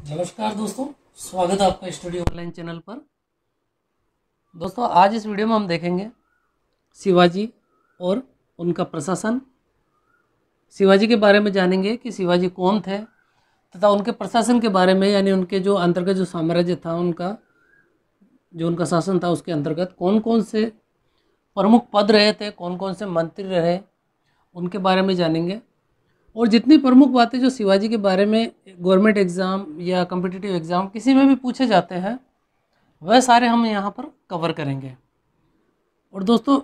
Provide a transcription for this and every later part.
नमस्कार दोस्तों, स्वागत है आपका स्टडी ऑनलाइन चैनल पर। दोस्तों, आज इस वीडियो में हम देखेंगे शिवाजी और उनका प्रशासन। शिवाजी के बारे में जानेंगे कि शिवाजी कौन थे तथा उनके प्रशासन के बारे में, यानी उनके जो अंतर्गत जो साम्राज्य था, उनका शासन था, उसके अंतर्गत कौन कौन से प्रमुख पद रहे थे, कौन कौन से मंत्री रहे, उनके बारे में जानेंगे। और जितनी प्रमुख बातें जो शिवाजी के बारे में गवर्नमेंट एग्ज़ाम या कॉम्पिटिटिव एग्ज़ाम किसी में भी पूछे जाते हैं, वह सारे हम यहाँ पर कवर करेंगे। और दोस्तों,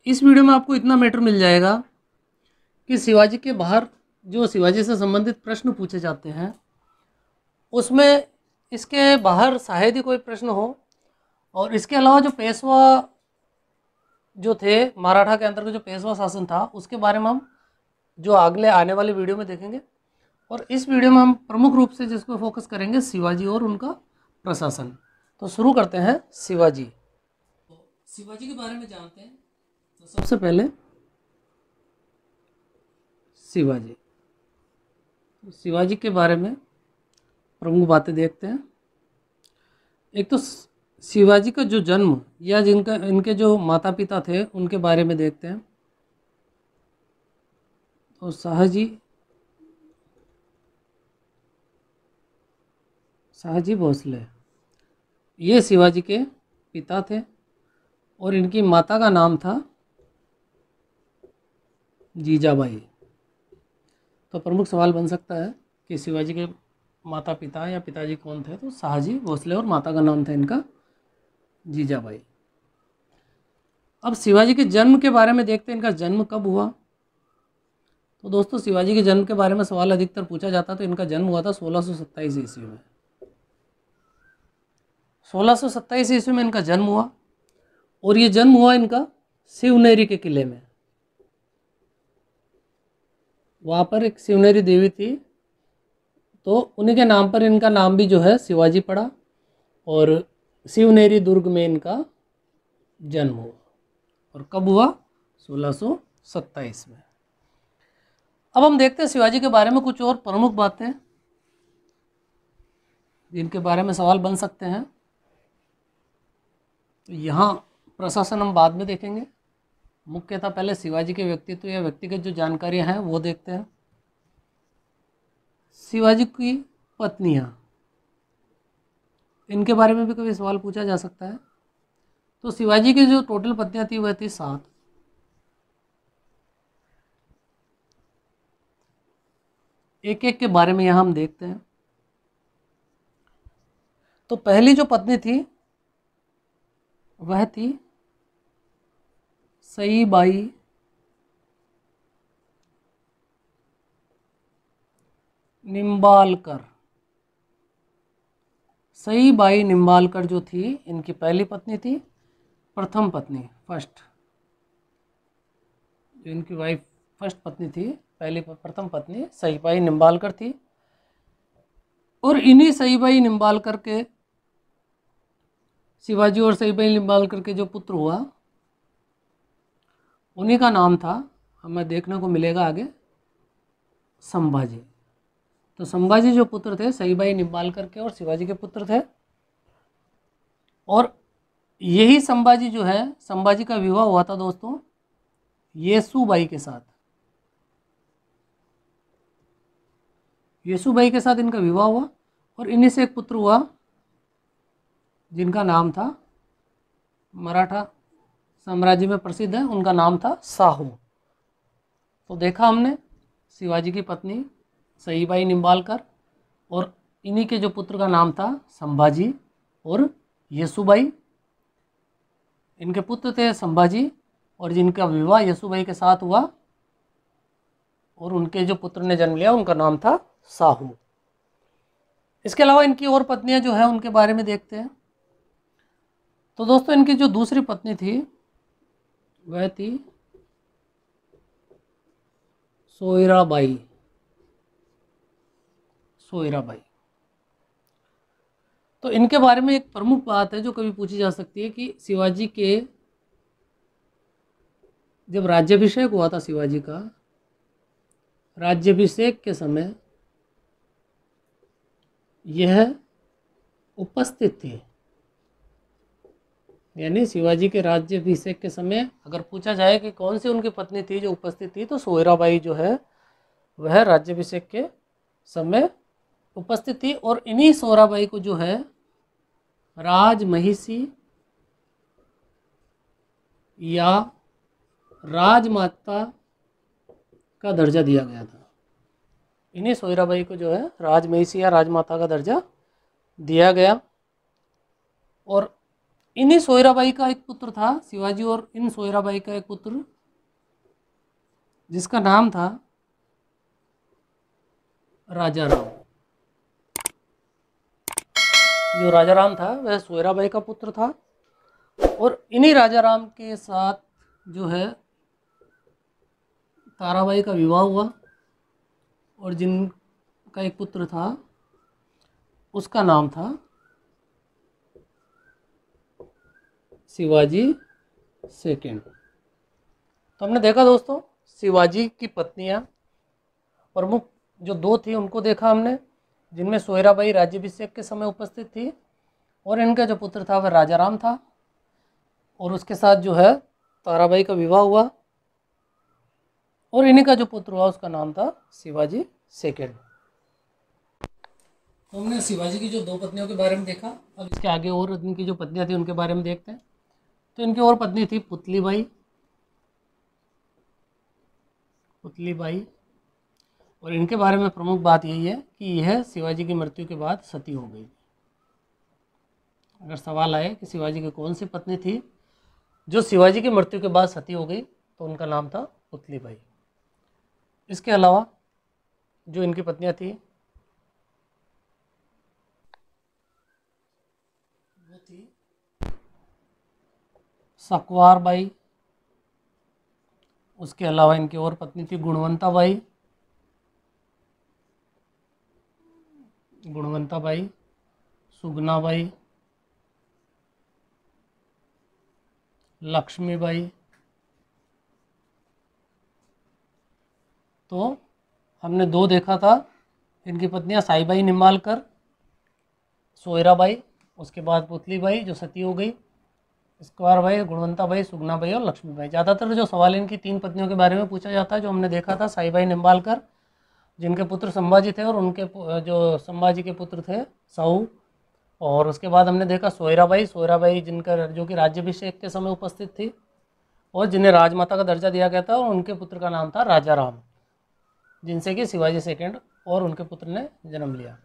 इस वीडियो में आपको इतना मैटर मिल जाएगा कि शिवाजी के बाहर जो शिवाजी से संबंधित प्रश्न पूछे जाते हैं, उसमें इसके बाहर शायद ही कोई प्रश्न हो। और इसके अलावा जो पेशवा जो थे, मराठा के अंतर्गत जो पेशवा शासन था, उसके बारे में हम जो अगले आने वाली वीडियो में देखेंगे। और इस वीडियो में हम प्रमुख रूप से जिसको फोकस करेंगे, शिवाजी और उनका प्रशासन। तो शुरू करते हैं शिवाजी। तो शिवाजी के बारे में जानते हैं। तो सबसे पहले शिवाजी के बारे में प्रमुख बातें देखते हैं। एक तो शिवाजी का जो जन्म या इनके जो माता पिता थे, उनके बारे में देखते हैं। तो शहाजी भोसले ये शिवाजी के पिता थे, और इनकी माता का नाम था जीजाबाई। तो प्रमुख सवाल बन सकता है कि शिवाजी के माता पिता या पिताजी कौन थे। तो शहाजी भोसले, और माता का नाम था इनका जीजाबाई। अब शिवाजी के जन्म के बारे में देखते हैं, इनका जन्म कब हुआ। तो दोस्तों, शिवाजी के जन्म के बारे में सवाल अधिकतर पूछा जाता है। तो इनका जन्म हुआ था 1627 ईस्वी में। 1627 ईस्वी में इनका जन्म हुआ, और ये जन्म हुआ इनका शिवनेरी के किले में। वहाँ पर एक शिवनेरी देवी थी, तो उन्हीं के नाम पर इनका नाम भी जो है शिवाजी पड़ा, और शिवनेरी दुर्ग में इनका जन्म हुआ। और कब हुआ? 1627 में। अब हम देखते हैं शिवाजी के बारे में कुछ और प्रमुख बातें जिनके बारे में सवाल बन सकते हैं। तो यहाँ प्रशासन हम बाद में देखेंगे। मुख्यतः पहले शिवाजी के व्यक्तित्व या व्यक्तिगत जो जानकारियाँ हैं वो देखते हैं। शिवाजी की पत्नियाँ, इनके बारे में भी कभी सवाल पूछा जा सकता है। तो शिवाजी की जो टोटल पत्नियाँ थी वह थी 7। एक एक के बारे में यहाँ हम देखते हैं। तो पहली जो पत्नी थी वह थी सईबाई निम्बालकर। सईबाई निम्बालकर जो थी, इनकी पहली पत्नी थी, प्रथम पत्नी, फर्स्ट, जो इनकी वाइफ फर्स्ट पत्नी थी, प्रथम पत्नी सईबाई निम्बालकर थी। और इन्हीं सईबाई निम्बालकर के, शिवाजी और सईबाई निम्बालकर के जो पुत्र हुआ, उन्हीं का नाम था, हमें देखने को मिलेगा आगे, संभाजी। तो संभाजी जो पुत्र थे, सईबाई निम्बालकर के और शिवाजी के पुत्र थे। और यही संभाजी जो है, संभाजी का विवाह हुआ था दोस्तों येसुबाई के साथ। येसुबाई के साथ इनका विवाह हुआ, और इन्हीं से एक पुत्र हुआ जिनका नाम था, मराठा साम्राज्य में प्रसिद्ध है, उनका नाम था साहू। तो देखा हमने शिवाजी की पत्नी सईबाई निम्बालकर, और इन्हीं के जो पुत्र का नाम था संभाजी और येसुबाई। इनके पुत्र थे संभाजी, और जिनका विवाह येसुबाई के साथ हुआ, और उनके जो पुत्र ने जन्म लिया उनका नाम था साहू। इसके अलावा इनकी और पत्नियां जो है उनके बारे में देखते हैं। तो दोस्तों, इनकी जो दूसरी पत्नी थी वह थी सोयराबाई। तो इनके बारे में एक प्रमुख बात है जो कभी पूछी जा सकती है कि शिवाजी के जब राज्याभिषेक हुआ था, शिवाजी का राज्याभिषेक के समय यह उपस्थित थी। यानी शिवाजी के राज्याभिषेक के समय अगर पूछा जाए कि कौन सी उनकी पत्नी थी जो उपस्थित थी, तो सोयराबाई जो है वह राज्याभिषेक के समय उपस्थित थी। और इन्हीं सोयराबाई को जो है राजमहिषी या राजमाता का दर्जा दिया गया था। इन्हीं सोयराबाई को जो है राजमहिषी या राजमाता का दर्जा दिया गया। और इन्हीं सोयराबाई का एक पुत्र था शिवाजी, और इन सोयराबाई का एक पुत्र जिसका नाम था राजा राम। जो राजा राम था वह सोयराबाई का पुत्र था। और इन्हीं राजा राम के साथ जो है ताराबाई का विवाह हुआ, और जिनका एक पुत्र था उसका नाम था शिवाजी सेकेंड। तो हमने देखा दोस्तों शिवाजी की पत्नियां प्रमुख जो दो थी उनको देखा हमने, जिनमें सोयराबाई राज्याभिषेक के समय उपस्थित थी, और इनका जो पुत्र था वह राजा राम था, और उसके साथ जो है ताराबाई का विवाह हुआ, और इन्हीं का जो पुत्र हुआ उसका नाम था शिवाजी सेकेंड। तो हमने शिवाजी की जो दो पत्नियों के बारे में देखा। अब इसके आगे और इनकी जो पत्नियां थी उनके बारे में देखते हैं। तो इनकी और पत्नी थी पुतलीबाई। और इनके बारे में प्रमुख बात यही है कि यह शिवाजी की मृत्यु के बाद सती हो गई। अगर सवाल आए कि शिवाजी की कौन सी पत्नी थी जो शिवाजी की मृत्यु के बाद सती हो गई, तो उनका नाम था पुतलीबाई। इसके अलावा जो इनकी पत्नियां थी वो थी सकवारबाई। उसके अलावा इनकी और पत्नी थी गुणवंताबाई, सुगनाबाई, लक्ष्मीबाई। तो हमने दो देखा था इनकी पत्नियां, साईबाई निम्बालकर, सोयराबाई, उसके बाद पुतलीबाई जो सती हो गई, स्क्वारबाई, गुणवंताबाई, सुगनाबाई और लक्ष्मीबाई। ज़्यादातर जो सवाल इनकी तीन पत्नियों के बारे में पूछा जाता है, जो हमने देखा था साईबाई निम्बालकर जिनके पुत्र संभाजी थे, और उनके जो संभाजी के पुत्र थे साहू। और उसके बाद हमने देखा सोयराबाई जिनका जो कि राज्याभिषेक के समय उपस्थित थी, और जिन्हें राजमाता का दर्जा दिया गया था, और उनके पुत्र का नाम था राजा राम, जिनसे कि शिवाजी सेकेंड और उनके पुत्र ने जन्म लिया।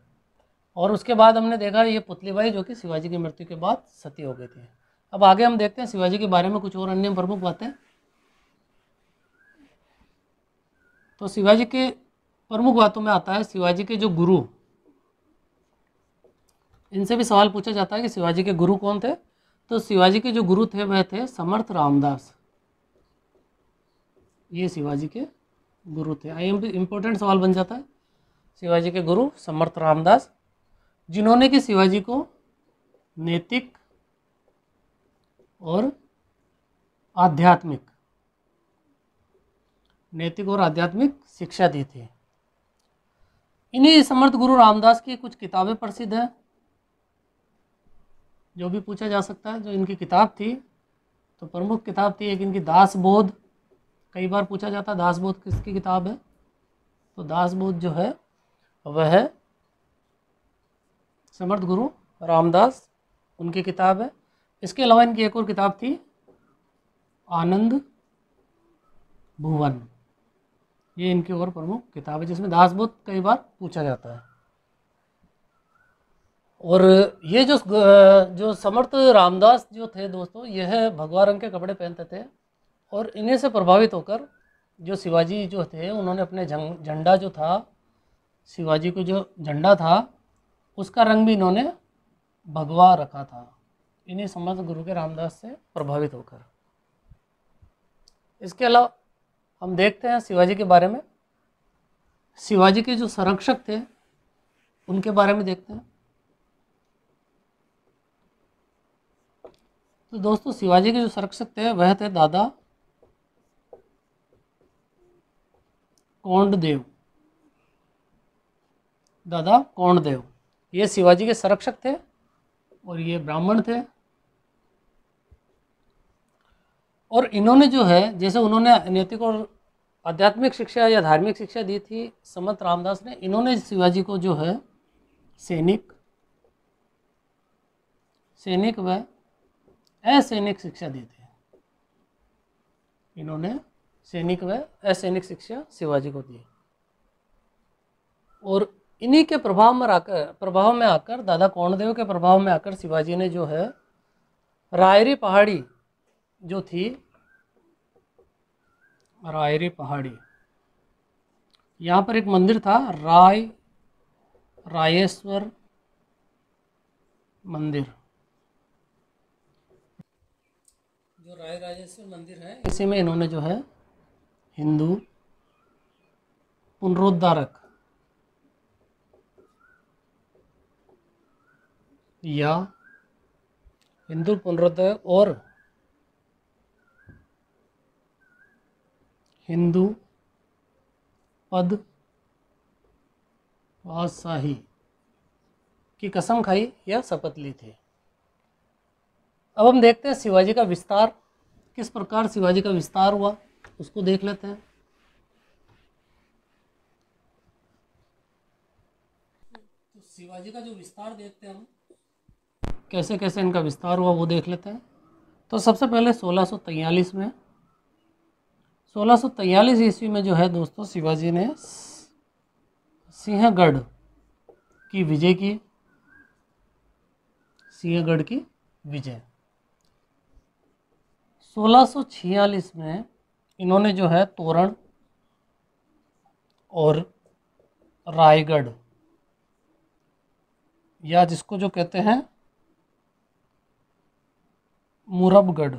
और उसके बाद हमने देखा ये पुतलीबाई जो कि शिवाजी की मृत्यु के बाद सती हो गई थी। अब आगे हम देखते हैं शिवाजी के बारे में कुछ और अन्य प्रमुख बातें। तो शिवाजी के प्रमुख बातों में आता है शिवाजी के जो गुरु। इनसे भी सवाल पूछा जाता है कि शिवाजी के गुरु कौन थे। तो शिवाजी के जो गुरु थे वह थे समर्थ रामदास। ये शिवाजी के गुरु थे। इंपॉर्टेंट सवाल बन जाता है। शिवाजी के गुरु समर्थ रामदास, जिन्होंने कि शिवाजी को नैतिक और आध्यात्मिक शिक्षा दी थी। इन्हीं समर्थ गुरु रामदास की कुछ किताबें प्रसिद्ध हैं, जो भी पूछा जा सकता है। जो इनकी किताब थी, तो प्रमुख किताब थी एक इनकी दासबोध। कई बार पूछा जाता है दासबोध किसकी किताब है, तो दासबोध जो है वह समर्थ गुरु रामदास उनकी किताब है। इसके अलावा इनकी एक और किताब थी आनंद भुवन। ये इनकी और प्रमुख किताब है, जिसमें दासबोध कई बार पूछा जाता है। और ये जो समर्थ रामदास जो थे दोस्तों, यह भगवा रंग के कपड़े पहनते थे, और इन्हीं से प्रभावित होकर जो शिवाजी जो थे उन्होंने अपने झंडा जो था, शिवाजी को जो झंडा था उसका रंग भी इन्होंने भगवा रखा था, इन्हीं समर्थ गुरु के रामदास से प्रभावित होकर। इसके अलावा हम देखते हैं शिवाजी के बारे में, शिवाजी के जो संरक्षक थे उनके बारे में देखते हैं। तो दोस्तों शिवाजी के जो संरक्षक थे वह थे दादा कोंडदेव। ये शिवाजी के संरक्षक थे और ये ब्राह्मण थे। और इन्होंने जो है, जैसे उन्होंने नैतिक और आध्यात्मिक शिक्षा या धार्मिक शिक्षा दी थी समर्थ रामदास ने, इन्होंने शिवाजी को जो है सैनिक व असैनिक शिक्षा दी थी। इन्होंने सैनिक व असैनिक शिक्षा शिवाजी को दी। और इन्हीं के प्रभाव में आकर दादा कोंडदेव के प्रभाव में आकर शिवाजी ने जो है रायरी पहाड़ी जो थी, रायरी पहाड़ी, यहाँ पर एक मंदिर था रायेश्वर मंदिर। जो रायेश्वर मंदिर है, इसी में इन्होंने जो है हिंदू पुनरुद्धारक या हिंदू पुनरुद्धारक और हिंदू पद वासाही की कसम खाई या शपथ ली थी। अब हम देखते हैं शिवाजी का विस्तार, किस प्रकार शिवाजी का विस्तार हुआ उसको देख लेते हैं। तो शिवाजी का जो विस्तार देखते हैं हम, कैसे कैसे इनका विस्तार हुआ वो देख लेते हैं। तो सबसे पहले 1643 में, 1643 ईस्वी में जो है दोस्तों, शिवाजी ने सिंहगढ़ की विजय की। सिंहगढ़ की विजय 1646 में इन्होंने जो है तोरण और रायगढ़, या जिसको जो कहते हैं मुरबगढ़,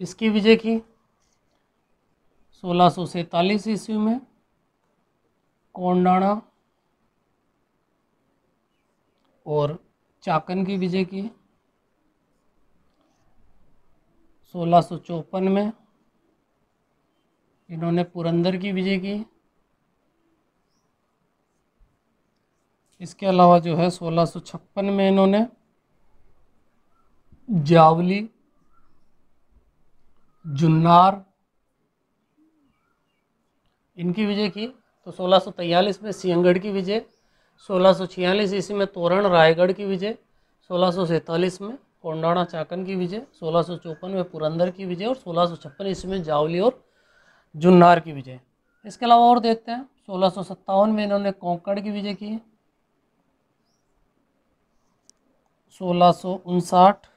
इसकी विजय की। 1647 ईस्वी में कोंडाणा और चाकन की विजय की। 1654 में इन्होंने पुरंदर की विजय की। इसके अलावा जो है 1656 में इन्होंने जावली, जुन्नार, इनकी विजय की। तो 1643 में सिंहगढ़ की विजय, 1646 ईस्वी में तोरण रायगढ़ की विजय, 1647 में कोंडाणा चाकन की विजय, 1654 में पुरंदर की विजय और 1656 ईस्वी में जावली और जुन्नार की विजय। इसके अलावा और देखते हैं, 1657 में इन्होंने कोंकण की विजय की। 1659,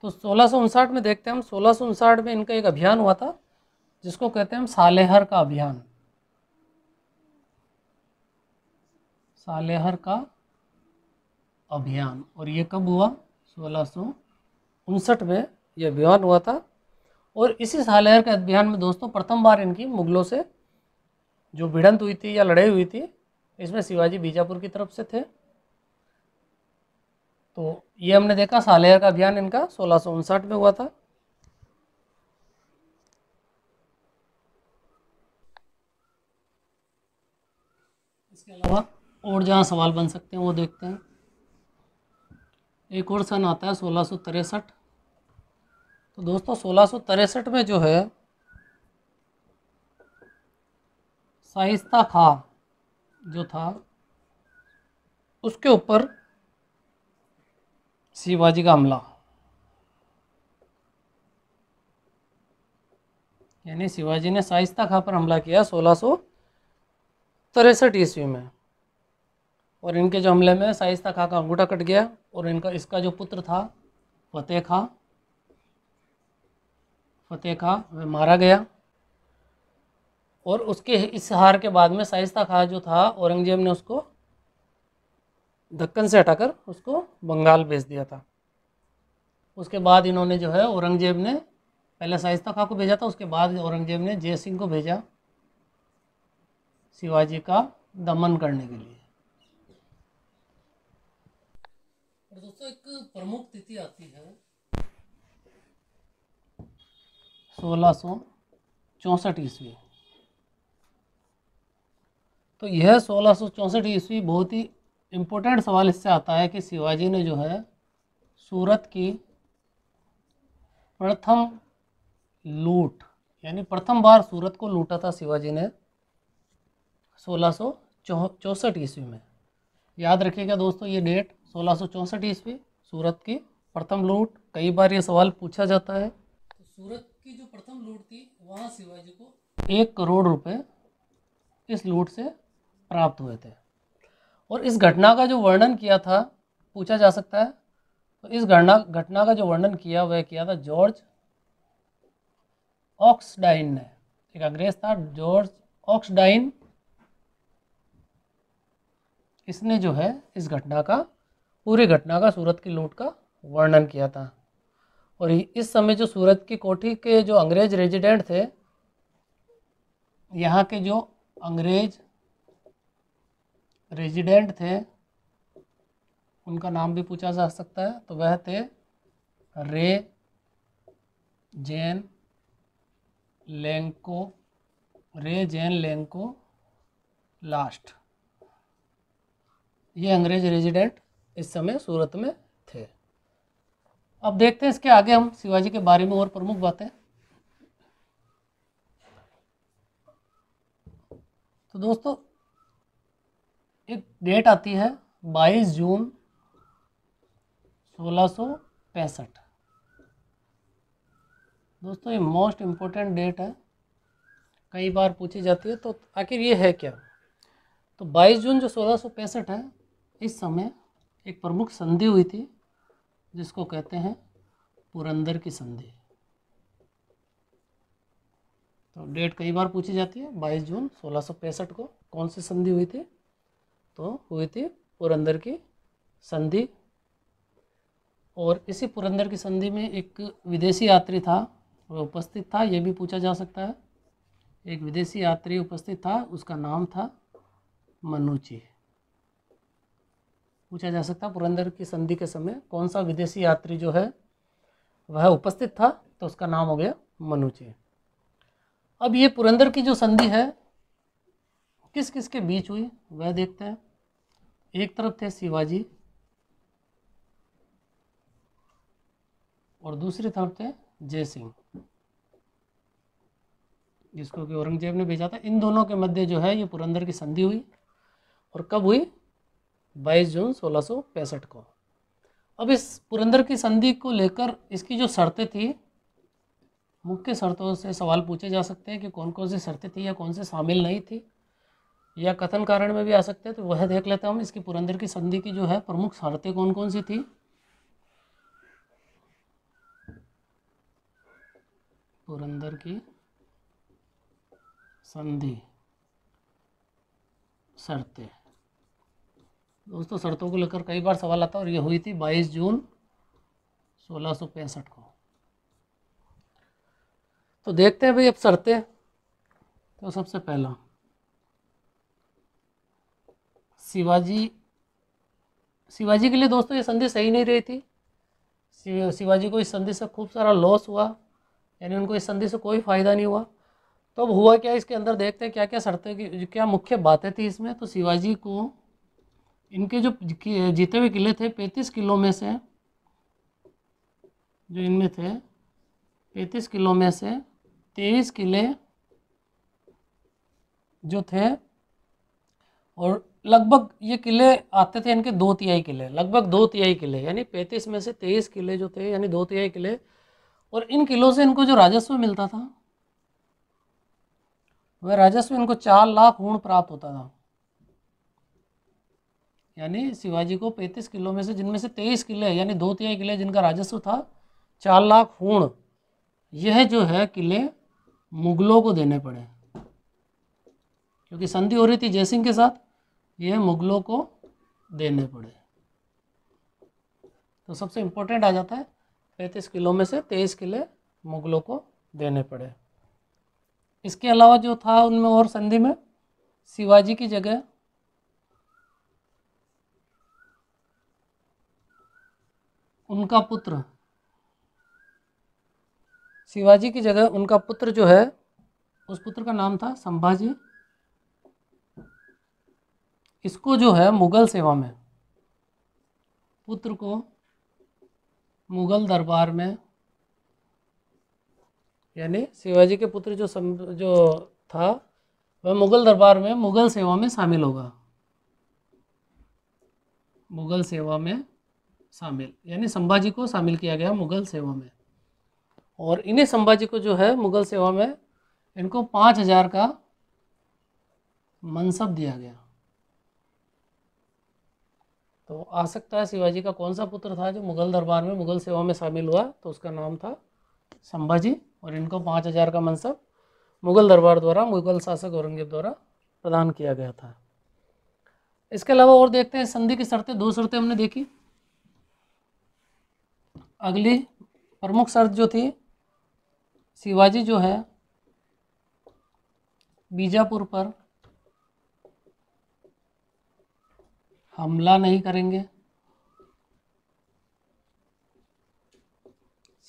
तो 1659 में देखते हैं हम, 1659 में इनका एक अभियान हुआ था जिसको कहते हैं हम सालेहर का अभियान। सालेहर का अभियान, और ये कब हुआ? 1659 में यह अभियान हुआ था। और इसी सालेहर के अभियान में दोस्तों प्रथम बार इनकी मुगलों से जो भिड़ंत हुई थी या लड़ाई हुई थी, इसमें शिवाजी बीजापुर की तरफ से थे। तो ये हमने देखा सालेहर का अभियान इनका 1659 में हुआ था। इसके अलावा और जहाँ सवाल बन सकते हैं वो देखते हैं। एक और सन आता है 1663। तो दोस्तों 1663 में जो है शाइस्ता खां जो था उसके ऊपर शिवाजी का हमला, यानी शिवाजी ने शाइस्ता खां पर हमला किया 1663 ईस्वी में। और इनके जो हमले में शाइस्ता खां का अंगूठा कट गया और इसका जो पुत्र था फतेह खां वह मारा गया। और उसके इस हार के बाद में शाइस्ता खां जो था, औरंगजेब ने उसको दक्कन से हटाकर उसको बंगाल भेज दिया था। उसके बाद इन्होंने जो है, औरंगजेब ने पहले शाइस्ता खां को भेजा था, उसके बाद औरंगजेब ने जय सिंह को भेजा शिवाजी का दमन करने के लिए। और दोस्तों एक प्रमुख तिथि आती है 1664 ईस्वी। तो यह 1664 ईस्वी बहुत ही इम्पोर्टेंट सवाल इससे आता है कि शिवाजी ने जो है सूरत की प्रथम लूट, यानी प्रथम बार सूरत को लूटा था शिवाजी ने 1664 ईस्वी में। याद रखिएगा दोस्तों ये डेट 1664 ईस्वी, सूरत की प्रथम लूट। कई बार ये सवाल पूछा जाता है। तो सूरत की जो प्रथम लूट थी वहाँ शिवाजी को 1 करोड़ रुपए इस लूट से प्राप्त हुए थे। और इस घटना का जो वर्णन किया था, पूछा जा सकता है, तो इस घटना का जो वर्णन किया वह किया था जॉर्ज ऑक्सडाइन ने। एक अंग्रेज था जॉर्ज ऑक्सडाइन, इसने जो है इस घटना का, पूरी घटना का, सूरत की लूट का वर्णन किया था। और इस समय जो सूरत की कोठी के जो अंग्रेज रेजिडेंट थे, यहाँ के जो अंग्रेज रेजिडेंट थे उनका नाम भी पूछा जा सकता है। तो वह थे रे जेन लेंको लास्ट। ये अंग्रेज रेजिडेंट इस समय सूरत में थे। अब देखते हैं इसके आगे हम शिवाजी के बारे में और प्रमुख बातें। तो दोस्तों एक डेट आती है 22 जून 1665। दोस्तों ये मोस्ट इम्पोर्टेंट डेट है, कई बार पूछी जाती है। तो आखिर ये है क्या? तो 22 जून जो 1665 है, इस समय एक प्रमुख संधि हुई थी जिसको कहते हैं पुरंदर की संधि। तो डेट कई बार पूछी जाती है। 22 जून 1665 को कौन सी संधि हुई थी? तो हुई थी पुरंदर की संधि। और इसी पुरंदर की संधि में एक विदेशी यात्री था, वह उपस्थित था, ये भी पूछा जा सकता है। एक विदेशी यात्री उपस्थित था, उसका नाम था मनुची। पूछा जा सकता है पुरंदर की संधि के समय कौन सा विदेशी यात्री जो है वह उपस्थित था, तो उसका नाम हो गया मनुची। अब ये पुरंदर की जो संधि है किस किस के बीच हुई वह देखते हैं। एक तरफ थे शिवाजी और दूसरी तरफ थे जय सिंह, जिसको कि औरंगजेब ने भेजा था। इन दोनों के मध्य जो है ये पुरंदर की संधि हुई। और कब हुई? 22 जून 1665 को। अब इस पुरंदर की संधि को लेकर इसकी जो शर्तें थी, मुख्य शर्तों से सवाल पूछे जा सकते हैं कि कौन कौन सी शर्तें थी या कौन से शामिल नहीं थी, या कथन कारण में भी आ सकते हैं। तो वह देख लेते हैं हम। इसकी पुरंदर की संधि की जो है प्रमुख शर्तें कौन कौन सी थी। पुरंदर की संधि शर्तें, दोस्तों शर्तों को लेकर कई बार सवाल आता है और ये हुई थी 22 जून 1665 को। तो देखते हैं भाई अब शर्तें। तो सबसे पहला, शिवाजी के लिए दोस्तों ये संधि सही नहीं रही थी। शिवाजी को इस संधि से खूब सारा लॉस हुआ, यानी उनको इस संधि से कोई फायदा नहीं हुआ। तो अब हुआ क्या, इसके अंदर देखते हैं क्या क्या शर्तें की, क्या मुख्य बातें थी इसमें। तो शिवाजी को इनके जो जीते हुए किले थे 35 किलो में से, जो इनमें थे 35 किलो में से 23 किले जो थे, और लगभग ये किले आते थे इनके 2/3 किले, लगभग 2/3 किले, यानी 35 में से 23 किले जो थे यानी 2/3 किले। और इन किलों से इनको जो राजस्व मिलता था वह राजस्व इनको 4 लाख हूण प्राप्त होता था। यानी शिवाजी को 35 किलो में से, जिनमें से 23 किले यानी 2/3 किले जिनका राजस्व था 4 लाख हूण, यह जो है किले मुगलों को देने पड़े, क्योंकि संधि हो रही थी जयसिंह के साथ, यह मुगलों को देने पड़े। तो सबसे इम्पोर्टेंट आ जाता है 35 किलो में से 23 किले मुगलों को देने पड़े। इसके अलावा जो था उनमें और संधि में, शिवाजी की जगह उनका पुत्र, शिवाजी की जगह उनका पुत्र जो है, उस पुत्र का नाम था संभाजी। इसको जो है मुगल सेवा में, पुत्र को मुगल दरबार में, यानी शिवाजी के पुत्र जो था वह मुगल दरबार में मुगल सेवा में शामिल होगा। मुगल सेवा में शामिल, यानी संभाजी को शामिल किया गया मुगल सेवा में। और इन्हीं संभाजी को जो है मुगल सेवा में इनको 5,000 का मनसब दिया गया। तो आ सकता है शिवाजी का कौन सा पुत्र था जो मुगल दरबार में मुगल सेवा में शामिल हुआ, तो उसका नाम था संभाजी, और इनको 5,000 का मनसब मुगल दरबार द्वारा, मुगल शासक औरंगजेब द्वारा प्रदान किया गया था। इसके अलावा और देखते हैं संधि की शर्तें। 2 शर्तें हमने देखी। अगली प्रमुख शर्त जो थी, शिवाजी जो है बीजापुर पर हमला नहीं करेंगे।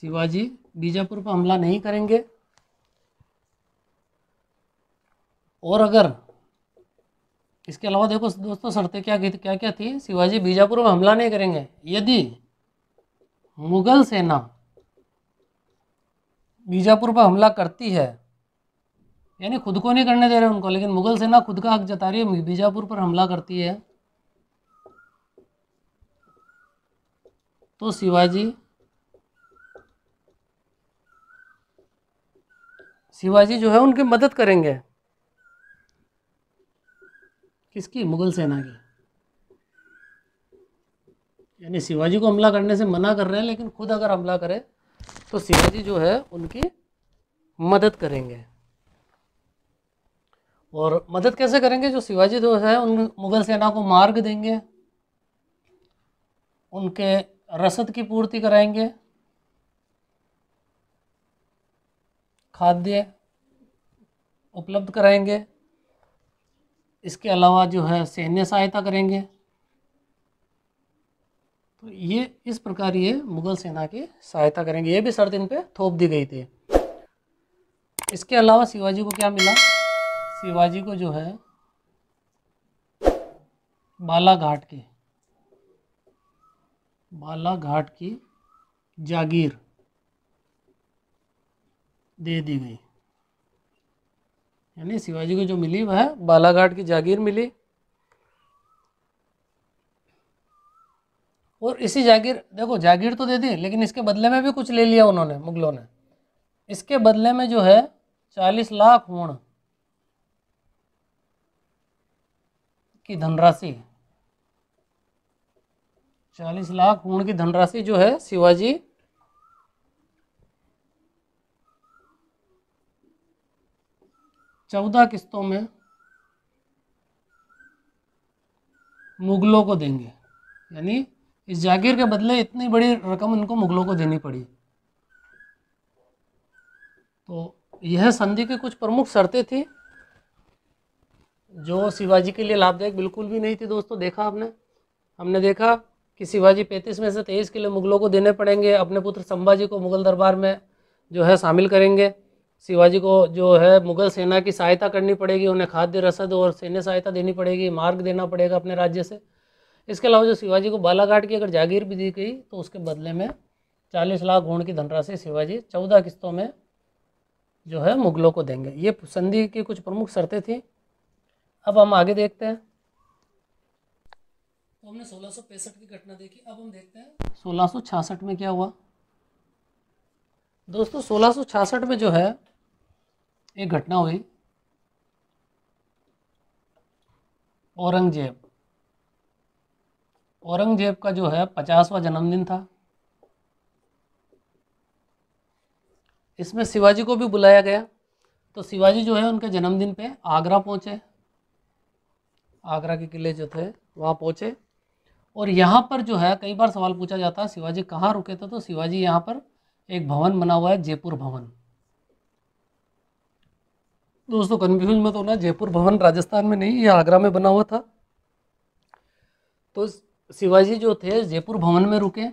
शिवाजी बीजापुर पर हमला नहीं करेंगे, और अगर इसके अलावा देखो दोस्तों शर्तें क्या क्या थी। शिवाजी बीजापुर में हमला नहीं करेंगे यदि मुगल सेना बीजापुर पर हमला करती है, यानी खुद को नहीं करने दे रहे उनको, लेकिन मुगल सेना खुद का हक जता रही है, बीजापुर पर हमला करती है, तो शिवाजी जो है उनकी मदद करेंगे। किसकी? मुगल सेना की। यानी शिवाजी को हमला करने से मना कर रहे हैं, लेकिन खुद अगर हमला करे तो शिवाजी जो है उनकी मदद करेंगे। और मदद कैसे करेंगे? जो शिवाजी जो है उन मुगल सेना को मार्ग देंगे, उनके रसद की पूर्ति कराएंगे, खाद्य उपलब्ध कराएंगे, इसके अलावा जो है सैन्य सहायता करेंगे। तो ये इस प्रकार ये मुगल सेना की सहायता करेंगे, ये भी शर्त इन पे थोप दी गई थी। इसके अलावा शिवाजी को क्या मिला? शिवाजी को जो है बालाघाट की जागीर दे दी गई। यानी शिवाजी को जो मिली वह बालाघाट की जागीर मिली। और इसी जागीर, देखो जागीर तो दे दी, लेकिन इसके बदले में भी कुछ ले लिया उन्होंने, मुगलों ने। इसके बदले में जो है 40 लाख ऊँट की धनराशि, 40 लाख ऊँट की धनराशि जो है शिवाजी चौदह किस्तों में मुगलों को देंगे। यानी इस जागीर के बदले इतनी बड़ी रकम उनको मुगलों को देनी पड़ी। तो यह संधि की कुछ प्रमुख शर्तें थी जो शिवाजी के लिए लाभदायक बिल्कुल भी नहीं थी। दोस्तों देखा हमने देखा कि शिवाजी 35 में से 23 किले मुगलों को देने पड़ेंगे, अपने पुत्र संभाजी को मुगल दरबार में जो है शामिल करेंगे। शिवाजी को जो है मुगल सेना की सहायता करनी पड़ेगी, उन्हें खाद्य रसद और सैन्य सहायता देनी पड़ेगी, मार्ग देना पड़ेगा अपने राज्य से। इसके अलावा जो शिवाजी को बालाघाट की अगर जागीर भी दी गई तो उसके बदले में 40 लाख ऊँट की धनराशि शिवाजी 14 किस्तों में जो है मुगलों को देंगे। ये संधि की कुछ प्रमुख शर्तें थी। अब हम आगे देखते हैं। तो हमने 1665 की घटना देखी, अब हम देखते हैं 1666 में क्या हुआ। दोस्तों 1666 में जो है एक घटना हुई। औरंगजेब का जो है 50वां जन्मदिन था। इसमें शिवाजी को भी बुलाया गया। तो शिवाजी जो है उनके जन्मदिन पे आगरा पहुँचे, आगरा के किले जो थे वहाँ पहुँचे। और यहाँ पर जो है कई बार सवाल पूछा जाता है शिवाजी कहाँ रुके थे, तो शिवाजी यहाँ पर एक भवन बना हुआ है, जयपुर भवन। दोस्तों कन्फ्यूज मत होना, जयपुर भवन राजस्थान में नहीं, ये आगरा में बना हुआ था। तो शिवाजी जो थे जयपुर भवन में रुके,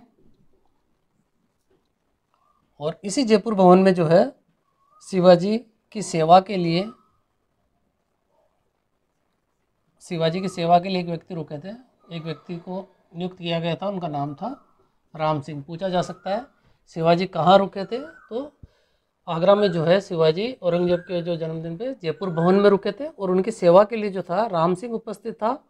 और इसी जयपुर भवन में जो है शिवाजी की सेवा के लिए शिवाजी की सेवा के लिए एक व्यक्ति रुके थे, एक व्यक्ति को नियुक्त किया गया था, उनका नाम था राम सिंह। पूछा जा सकता है शिवाजी कहाँ रुके थे, तो आगरा में जो है शिवाजी औरंगजेब के जो जन्मदिन पे जयपुर भवन में रुके थे और उनकी सेवा के लिए जो था राम सिंह उपस्थित था।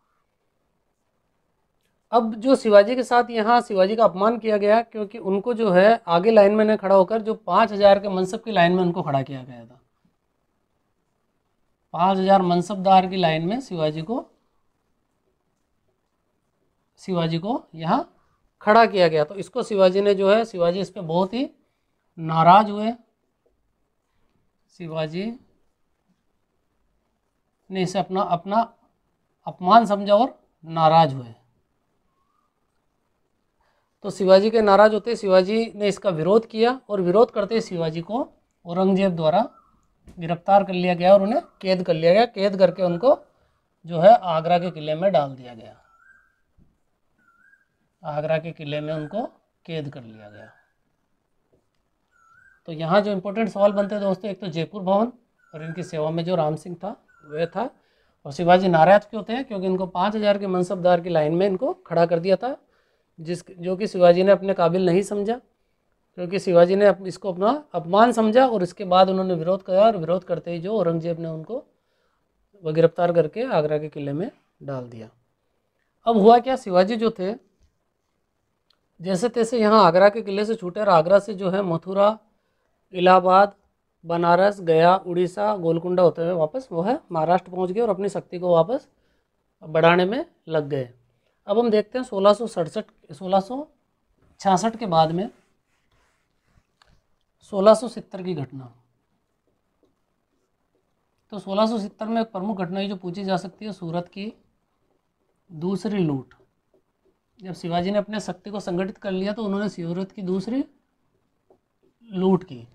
अब जो शिवाजी के साथ यहाँ शिवाजी का अपमान किया गया क्योंकि उनको जो है आगे लाइन में न खड़ा होकर जो 5000 के मनसब की लाइन में उनको खड़ा किया गया था। 5000 मनसबदार की लाइन में शिवाजी को यहाँ खड़ा किया गया। तो इसको शिवाजी ने जो है, शिवाजी इस पर बहुत ही नाराज हुए। शिवाजी ने इसे अपना अपमान समझा और नाराज हुए। तो शिवाजी के नाराज होते शिवाजी ने इसका विरोध किया और विरोध करते शिवाजी को औरंगजेब द्वारा गिरफ्तार कर लिया गया और उन्हें कैद कर लिया गया। कैद करके उनको जो है आगरा के किले में डाल दिया गया। आगरा के किले में उनको कैद कर लिया गया। तो यहाँ जो इम्पोर्टेंट सवाल बनते हैं दोस्तों, एक तो जयपुर भवन और इनकी सेवा में जो राम सिंह था वह था, और शिवाजी नाराज क्यों थे, क्योंकि इनको 5000 के मनसबदार की लाइन में इनको खड़ा कर दिया था, जो कि शिवाजी ने अपने काबिल नहीं समझा, क्योंकि शिवाजी ने इसको अपना अपमान समझा और इसके बाद उन्होंने विरोध किया और विरोध करते ही जो औरंगजेब ने उनको वह गिरफ्तार करके आगरा के किले में डाल दिया। अब हुआ क्या, शिवाजी जो थे जैसे तैसे यहाँ आगरा के किले से छूटे और आगरा से जो है मथुरा, इलाहाबाद, बनारस, गया, उड़ीसा, गोलकुंडा होते हुए वापस वो है महाराष्ट्र पहुँच गए और अपनी शक्ति को वापस बढ़ाने में लग गए। अब हम देखते हैं 1666 के बाद में 1670 की घटना। तो 1670 में एक प्रमुख घटना ही जो पूछी जा सकती है, सूरत की दूसरी लूट। जब शिवाजी ने अपने शक्ति को संगठित कर लिया तो उन्होंने सूरत की दूसरी लूट की।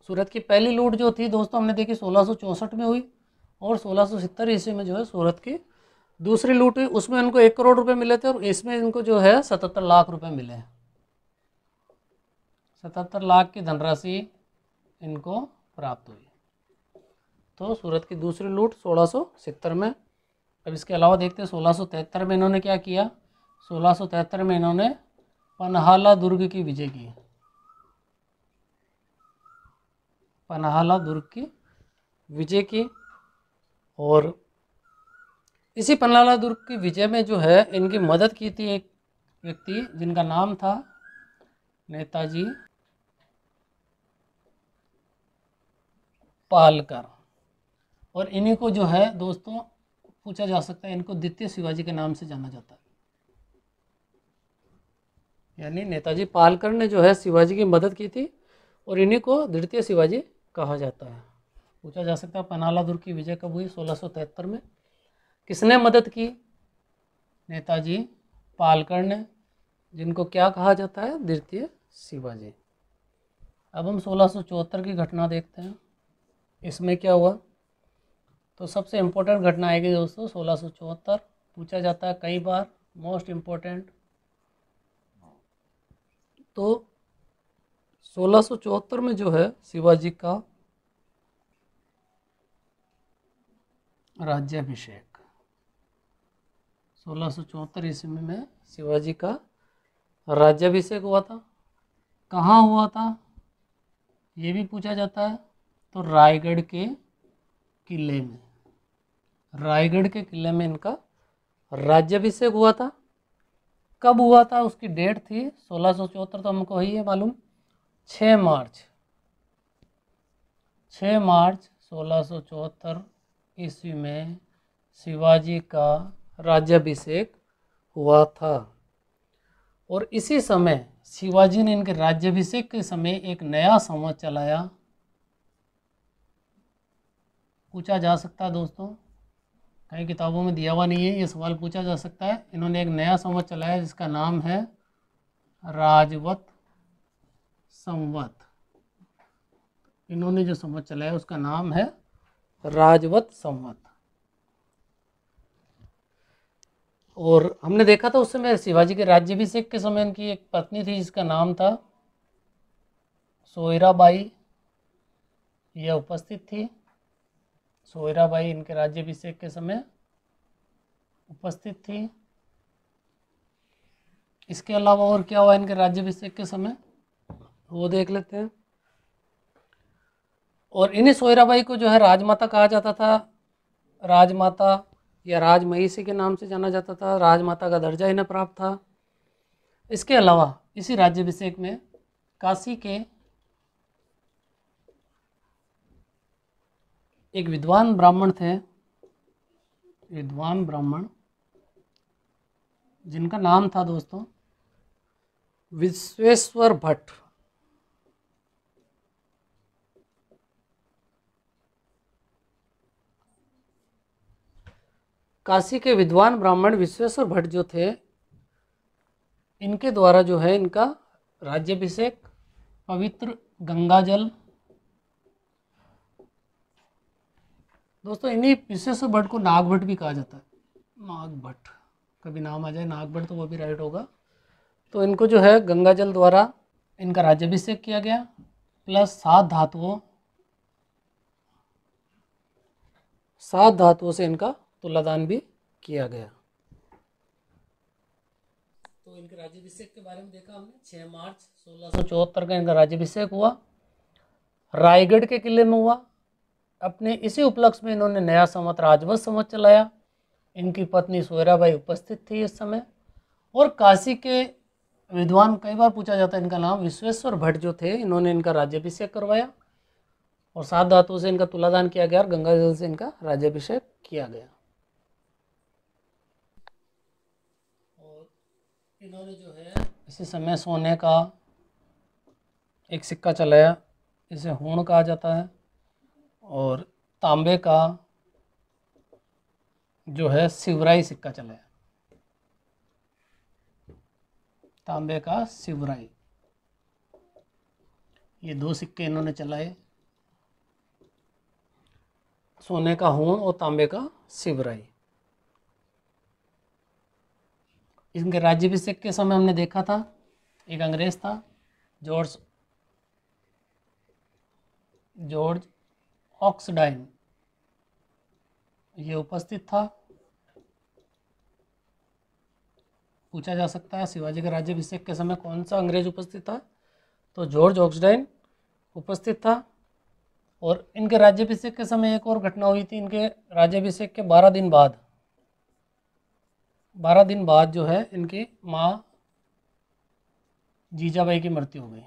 सूरत की पहली लूट जो थी दोस्तों हमने देखी 1664 में हुई और 1670 ईस्वी में जो है सूरत की दूसरी लूट हुई। उसमें इनको 1 करोड़ रुपए मिले थे और इसमें इनको जो है 77 लाख रुपए मिले। 77 लाख की धनराशि इनको प्राप्त हुई। तो सूरत की दूसरी लूट 1670 में। अब इसके अलावा देखते हैं 1673 में इन्होंने क्या किया। 1673 में इन्होंने पन्हाला दुर्ग की विजय की। पन्हाला दुर्ग की विजय की और इसी पन्हाला दुर्ग की विजय में जो है इनकी मदद की थी एक व्यक्ति जिनका नाम था नेताजी पालकर। और इन्हीं को जो है दोस्तों पूछा जा सकता है, इनको द्वितीय शिवाजी के नाम से जाना जाता है। यानी नेताजी पालकर ने जो है शिवाजी की मदद की थी और इन्हीं को द्वितीय शिवाजी कहा जाता है। पूछा जा सकता है पन्हाला दुर्ग की विजय कब हुई, 1673 में। किसने मदद की, नेताजी पालकर ने, जिनको क्या कहा जाता है, द्वितीय शिवाजी। अब हम 1674 की घटना देखते हैं। इसमें क्या हुआ, तो सबसे इम्पोर्टेंट घटना आएगी दोस्तों 1674। पूछा जाता है कई बार, मोस्ट इम्पोर्टेंट। तो 1674 में जो है शिवाजी का राज्याभिषेक, 1674 ईस्वी में शिवाजी का राज्याभिषेक हुआ था। कहाँ हुआ था ये भी पूछा जाता है। तो रायगढ़ के किले में, रायगढ़ के किले में इनका राज्याभिषेक हुआ था। कब हुआ था, उसकी डेट थी 1674, तो हमको ही है मालूम, 6 मार्च 1674 ईस्वी में शिवाजी का राज्याभिषेक हुआ था। और इसी समय शिवाजी ने इनके राज्याभिषेक के समय एक नया संवत चलाया। पूछा जा सकता है दोस्तों, कई किताबों में दिया हुआ नहीं है, ये सवाल पूछा जा सकता है। इन्होंने एक नया संवत चलाया जिसका नाम है राजवत संवत। इन्होंने जो संवत चलाया उसका नाम है राजवत संवत। और हमने देखा था उस समय शिवाजी के राज्याभिषेक के समय इनकी एक पत्नी थी जिसका नाम था सोयराबाई, यह उपस्थित थी। सोयराबाई इनके राज्याभिषेक के समय उपस्थित थी। इसके अलावा और क्या हुआ इनके राज्याभिषेक के समय, वो देख लेते हैं। और इन्हीं सोयराबाई को जो है राजमाता कहा जाता था। राजमाता या राजमहिषी के नाम से जाना जाता था। राजमाता का दर्जा इन्हें प्राप्त था। इसके अलावा इसी राज्याभिषेक में काशी के एक विद्वान ब्राह्मण थे, विद्वान ब्राह्मण, जिनका नाम था दोस्तों विश्वेश्वर भट्ट। काशी के विद्वान ब्राह्मण विश्वेश्वर भट्ट जो थे, इनके द्वारा जो है इनका राज्याभिषेक पवित्र गंगाजल, दोस्तों इन्हीं विश्वेश्वर भट्ट को नाग भट्ट भी कहा जाता है। नाग भट्ट, कभी नाम आ जाए नाग भट्ट तो वो भी राइट होगा। तो इनको जो है गंगाजल द्वारा इनका राज्याभिषेक किया गया, प्लस 7 धातुओं से इनका तुलादान भी किया गया। तो इनके राज्याभिषेक के बारे में देखा हमने। 6 मार्च 1674 का इनका राज्याभिषेक हुआ, रायगढ़ के किले में हुआ। अपने इसी उपलक्ष्य में इन्होंने नया संवत राजवंश संवत चलाया। इनकी पत्नी सोयराबाई उपस्थित थी इस समय। और काशी के विद्वान, कई बार पूछा जाता है इनका नाम, विश्वेश्वर भट्ट जो थे, इन्होंने इनका राज्याभिषेक करवाया और 7 धातुओं से इनका तुलादान किया गया और गंगाजल से इनका राज्याभिषेक किया गया। और इन्होंने जो है इसी समय सोने का एक सिक्का चलाया, इसे हूण कहा जाता है, और तांबे का जो है सिवराई सिक्का चलाया, तांबे का सिवराई। ये 2 सिक्के इन्होंने चलाए, सोने का हूण और तांबे का सिवराई। इनके राज्याभिषेक के समय हमने देखा था एक अंग्रेज था, जॉर्ज ऑक्सडाइन, ये उपस्थित था। पूछा जा सकता है शिवाजी के राज्याभिषेक के समय कौन सा अंग्रेज उपस्थित था, तो जॉर्ज ऑक्सडाइन उपस्थित था। और इनके राज्याभिषेक के समय एक और घटना हुई थी। इनके राज्याभिषेक के 12 दिन बाद जो है इनकी माँ जीजाबाई की मृत्यु हो गई।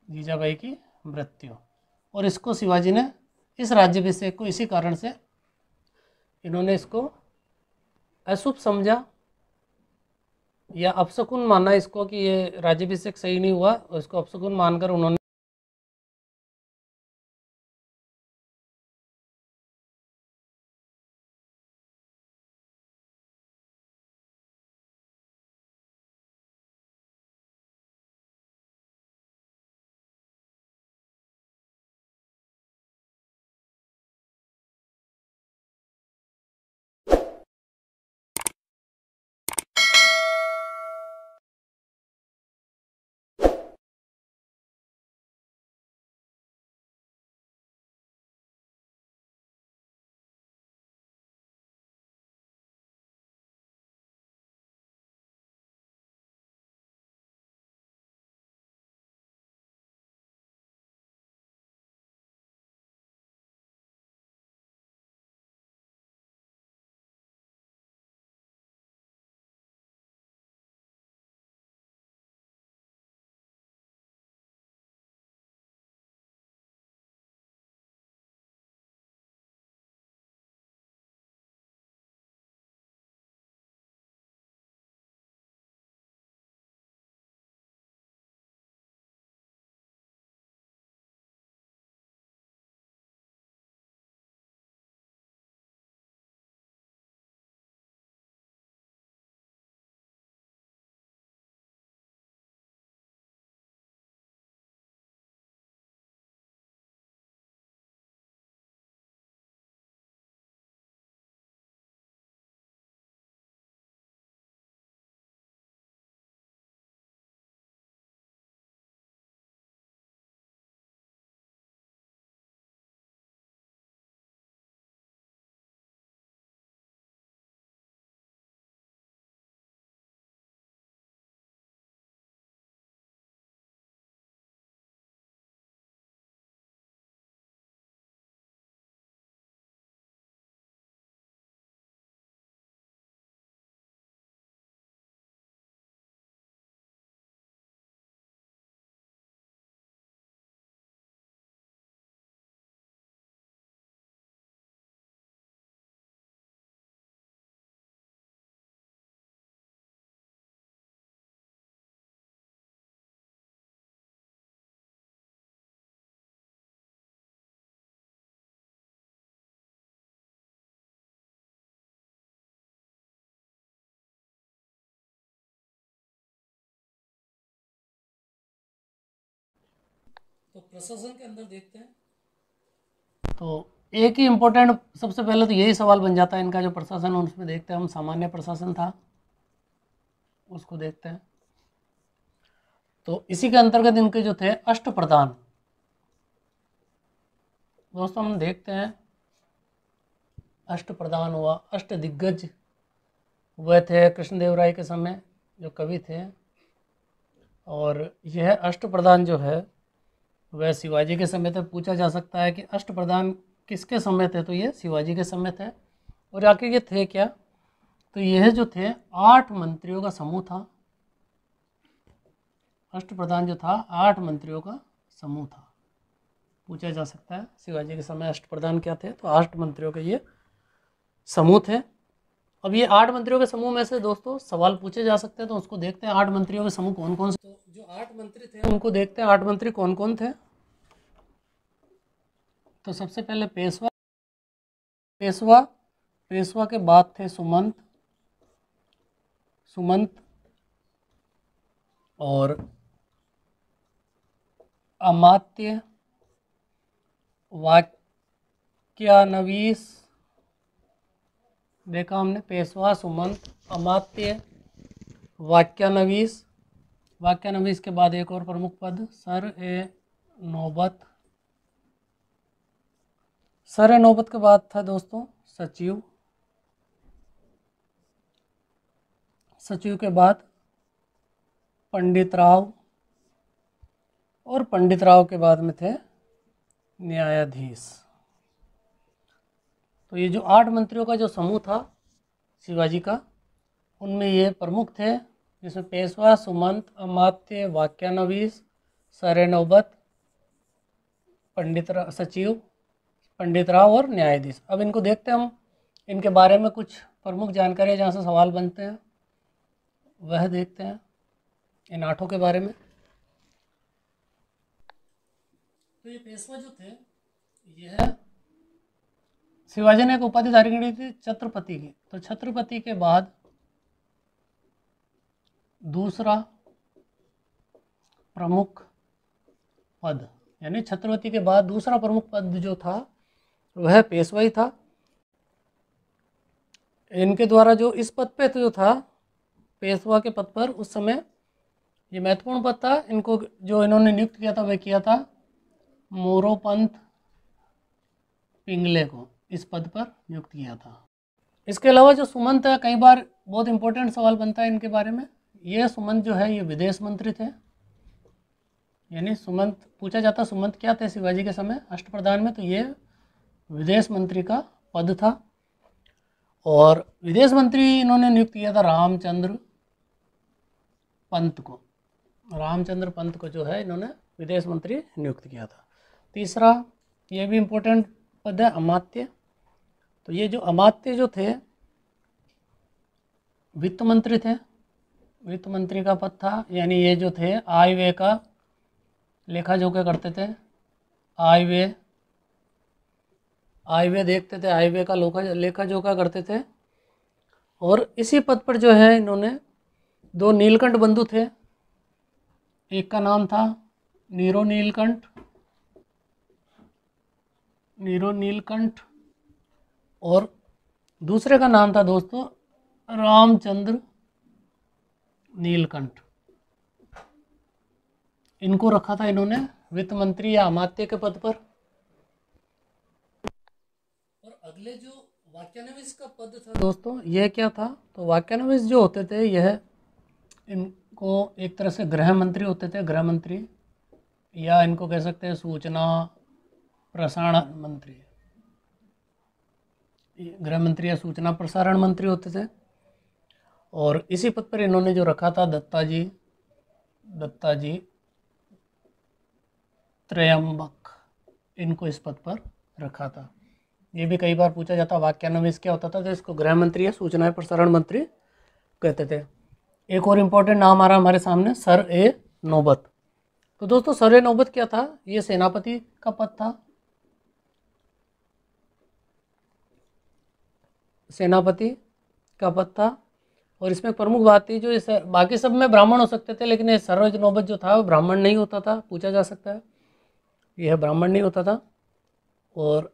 जीजाबाई की मृत्यु, और इसको शिवाजी ने, इस राज्याभिषेक को इसी कारण से इन्होंने इसको अशुभ समझा या अपशकुन माना इसको, कि ये राज्याभिषेक सही नहीं हुआ, और इसको अपशकुन मानकर उन्होंने तो प्रशासन के अंदर देखते हैं तो एक ही इम्पोर्टेंट, सबसे पहले तो यही सवाल बन जाता है इनका जो प्रशासन है उसमें देखते हैं हम। सामान्य प्रशासन था उसको देखते हैं। तो इसी के अंतर्गत इनके जो थे अष्ट प्रधान, दोस्तों हम देखते हैं अष्ट प्रधान हुआ, अष्ट दिग्गज वह थे कृष्णदेव राय के समय जो कवि थे। और यह अष्ट प्रधान जो है वह शिवाजी के समय तक पूछा जा सकता है कि अष्ट प्रधान किसके समय थे, तो ये शिवाजी के समय थे। और आखिर ये थे क्या, तो यह जो थे 8 मंत्रियों का समूह था। अष्ट प्रधान जो था 8 मंत्रियों का समूह था, पूछा जा सकता है शिवाजी के समय अष्ट प्रधान क्या थे, तो 8 मंत्रियों के ये समूह थे। अब ये 8 मंत्रियों के समूह में से दोस्तों सवाल पूछे जा सकते हैं, तो उसको देखते हैं 8 मंत्रियों के समूह कौन कौन से। तो जो 8 मंत्री थे उनको देखते हैं 8 मंत्री कौन कौन थे। तो सबसे पहले पेशवा, पेशवा के बाद थे सुमंत, और अमात्य, वाक्यानवीस, देखा हमने पेशवा, सुमंत, अमात्य, वाक्यानवीस। वाक्यानवीस के बाद एक और प्रमुख पद सर ए नौबत। सर ए नौबत के बाद था दोस्तों सचिव, सचिव के बाद पंडित राव, और पंडित राव के बाद में थे न्यायाधीश। तो ये जो 8 मंत्रियों का जो समूह था शिवाजी का, उनमें ये प्रमुख थे, जिसमें पेशवा, सुमंत, अमात्य, वाक्यानवीस, सर ए नौबत, सचिव, पंडित राव और न्यायाधीश। अब इनको देखते हैं हम, इनके बारे में कुछ प्रमुख जानकारी जहाँ से सवाल बनते हैं वह देखते हैं इन 8 के बारे में। तो ये पेशवा जो थे, यह शिवाजी ने एक उपाधि धारण की थी छत्रपति की। तो छत्रपति के बाद दूसरा प्रमुख पद, यानी छत्रपति के बाद दूसरा प्रमुख पद जो था वह पेशवा ही था। इनके द्वारा जो इस पद पे जो था, पेशवा के पद पर, उस समय ये महत्वपूर्ण पद था। इनको जो इन्होंने नियुक्त किया था वह किया था मोरोपंत पिंगले को, इस पद पर नियुक्त किया था। इसके अलावा जो सुमंत है, कई बार बहुत इंपॉर्टेंट सवाल बनता है इनके बारे में। ये सुमंत जो है ये विदेश मंत्री थे, यानी सुमंत पूछा जाता सुमंत क्या थे शिवाजी के समय अष्टप्रधान में, तो ये विदेश मंत्री का पद था। और विदेश मंत्री इन्होंने नियुक्त किया था रामचंद्र पंत को। रामचंद्र पंत को जो है इन्होंने विदेश मंत्री नियुक्त किया था। तीसरा ये भी इम्पोर्टेंट पद है अमात्य। तो ये जो अमात्य जो थे वित्त मंत्री थे, वित्त मंत्री का पद था, यानी ये जो थे आय व्यय का लेखा जोखा करते थे, आय व्यय देखते थे, आय व्यय का लेखा जोखा करते थे। और इसी पद पर जो है इन्होंने 2 नीलकंठ बंधु थे, एक का नाम था नीरो नीलकंठ और दूसरे का नाम था दोस्तों रामचंद्र नीलकंठ। इनको रखा था इन्होंने वित्त मंत्री या अमात्य के पद पर। और अगले जो वाक्यानवीस का पद था दोस्तों, यह क्या था, तो वाक्यानवीस जो होते थे यह इनको एक तरह से गृह मंत्री होते थे, गृह मंत्री, या इनको कह सकते हैं सूचना प्रसारण मंत्री, गृह मंत्री या सूचना प्रसारण मंत्री होते थे। और इसी पद पर इन्होंने जो रखा था दत्ता जी त्रयंबक, इनको इस पद पर रखा था। ये भी कई बार पूछा जाता वाक्यानवीस क्या होता था, तो इसको गृह मंत्री या सूचना प्रसारण मंत्री कहते थे। एक और इम्पोर्टेंट नाम आ रहा हमारे सामने सर ए नौबत। तो दोस्तों सर ए नौबत क्या था, ये सेनापति का पद था, सेनापति का पद था। और इसमें प्रमुख बात थी जो इस बाकी सब में ब्राह्मण हो सकते थे, लेकिन ये सर ए नौबत जो था वो ब्राह्मण नहीं होता था, पूछा जा सकता है। यह ब्राह्मण नहीं होता था। और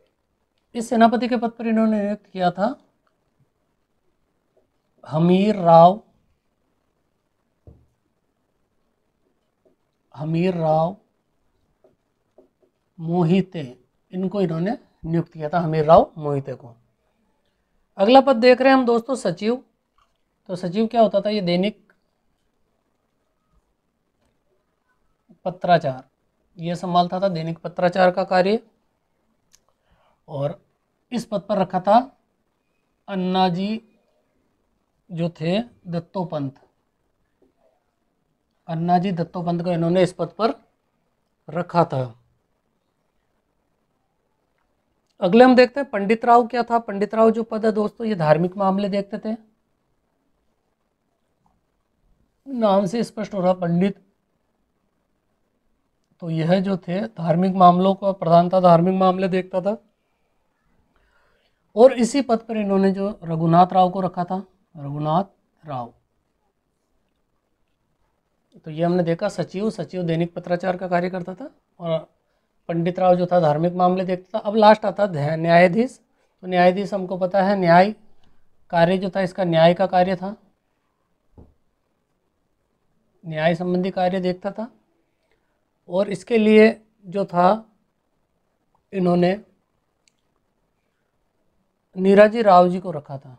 इस सेनापति के पद पर इन्होंने नियुक्त किया था हमीर राव मोहिते। इनको इन्होंने नियुक्त किया था, हमीर राव मोहिते को। अगला पद देख रहे हैं हम दोस्तों, सचिव। तो सचिव क्या होता था, ये दैनिक पत्राचार, ये संभालता था दैनिक पत्राचार का कार्य। और इस पद पर रखा था अन्नाजी जो थे दत्तोपंत। अन्नाजी दत्तोपंत को इन्होंने इस पद पर रखा था। अगले हम देखते हैं पंडित राव क्या था। पंडित राव जो पद है दोस्तों, ये धार्मिक मामले देखते थे। नाम से स्पष्ट हो रहा पंडित, तो यह जो थे धार्मिक मामलों का प्रधानता, धार्मिक मामले देखता था। और इसी पद पर इन्होंने जो रघुनाथ राव को रखा था, रघुनाथ राव। तो ये हमने देखा, सचिव दैनिक पत्राचार का कार्य करता था, और पंडित राव जो था धार्मिक मामले देखता था। अब लास्ट आता है न्यायाधीश। तो न्यायाधीश हमको पता है न्याय कार्य जो था, इसका न्याय का कार्य था, न्याय संबंधी कार्य देखता था। और इसके लिए जो था इन्होंने नीराजी राव जी को रखा था,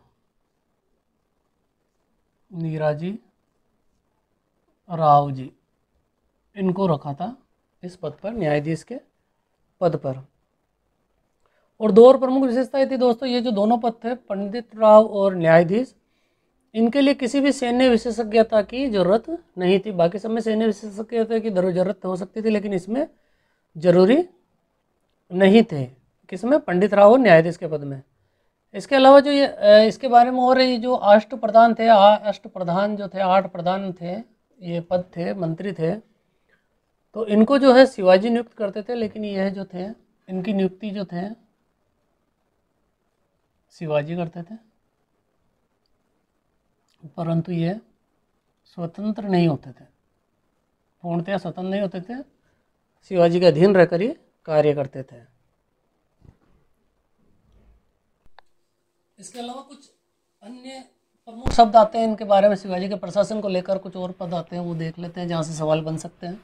नीराजी राव जी, इनको रखा था इस पद पर, न्यायाधीश के पद पर। और दो और प्रमुख विशेषताएं थी दोस्तों, ये जो दोनों पद थे पंडित राव और न्यायाधीश, इनके लिए किसी भी सैन्य विशेषज्ञता की जरूरत नहीं थी। बाकी सब में सैन्य विशेषज्ञता की जरूरत हो सकती थी, लेकिन इसमें जरूरी नहीं थे। किसमें? पंडित राव और न्यायाधीश के पद में। इसके अलावा जो ये इसके बारे में और ये जो अष्टप्रधान थे, अष्टप्रधान जो थे, 8 प्रधान थे, ये पद थे, मंत्री थे, तो इनको जो है शिवाजी नियुक्त करते थे, लेकिन यह जो थे इनकी नियुक्ति जो थे शिवाजी करते थे। परंतु ये स्वतंत्र नहीं होते थे, पूर्णतया स्वतंत्र नहीं होते थे, शिवाजी के अधीन रहकर ही कार्य करते थे। इसके अलावा कुछ अन्य प्रमुख शब्द आते हैं इनके बारे में, शिवाजी के प्रशासन को लेकर कुछ और पद आते हैं, वो देख लेते हैं जहाँ से सवाल बन सकते हैं।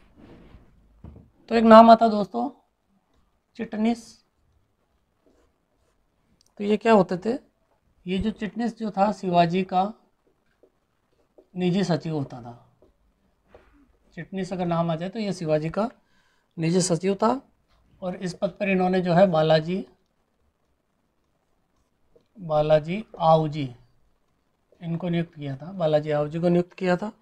तो एक नाम आता दोस्तों चिटनीस। तो ये क्या होते थे? ये जो चिटनीस जो था शिवाजी का निजी सचिव होता था। चिटनीस अगर नाम आ जाए तो ये शिवाजी का निजी सचिव था। और इस पद पर इन्होंने जो है बालाजी आवजी इनको नियुक्त किया था, बालाजी आवजी को नियुक्त किया था।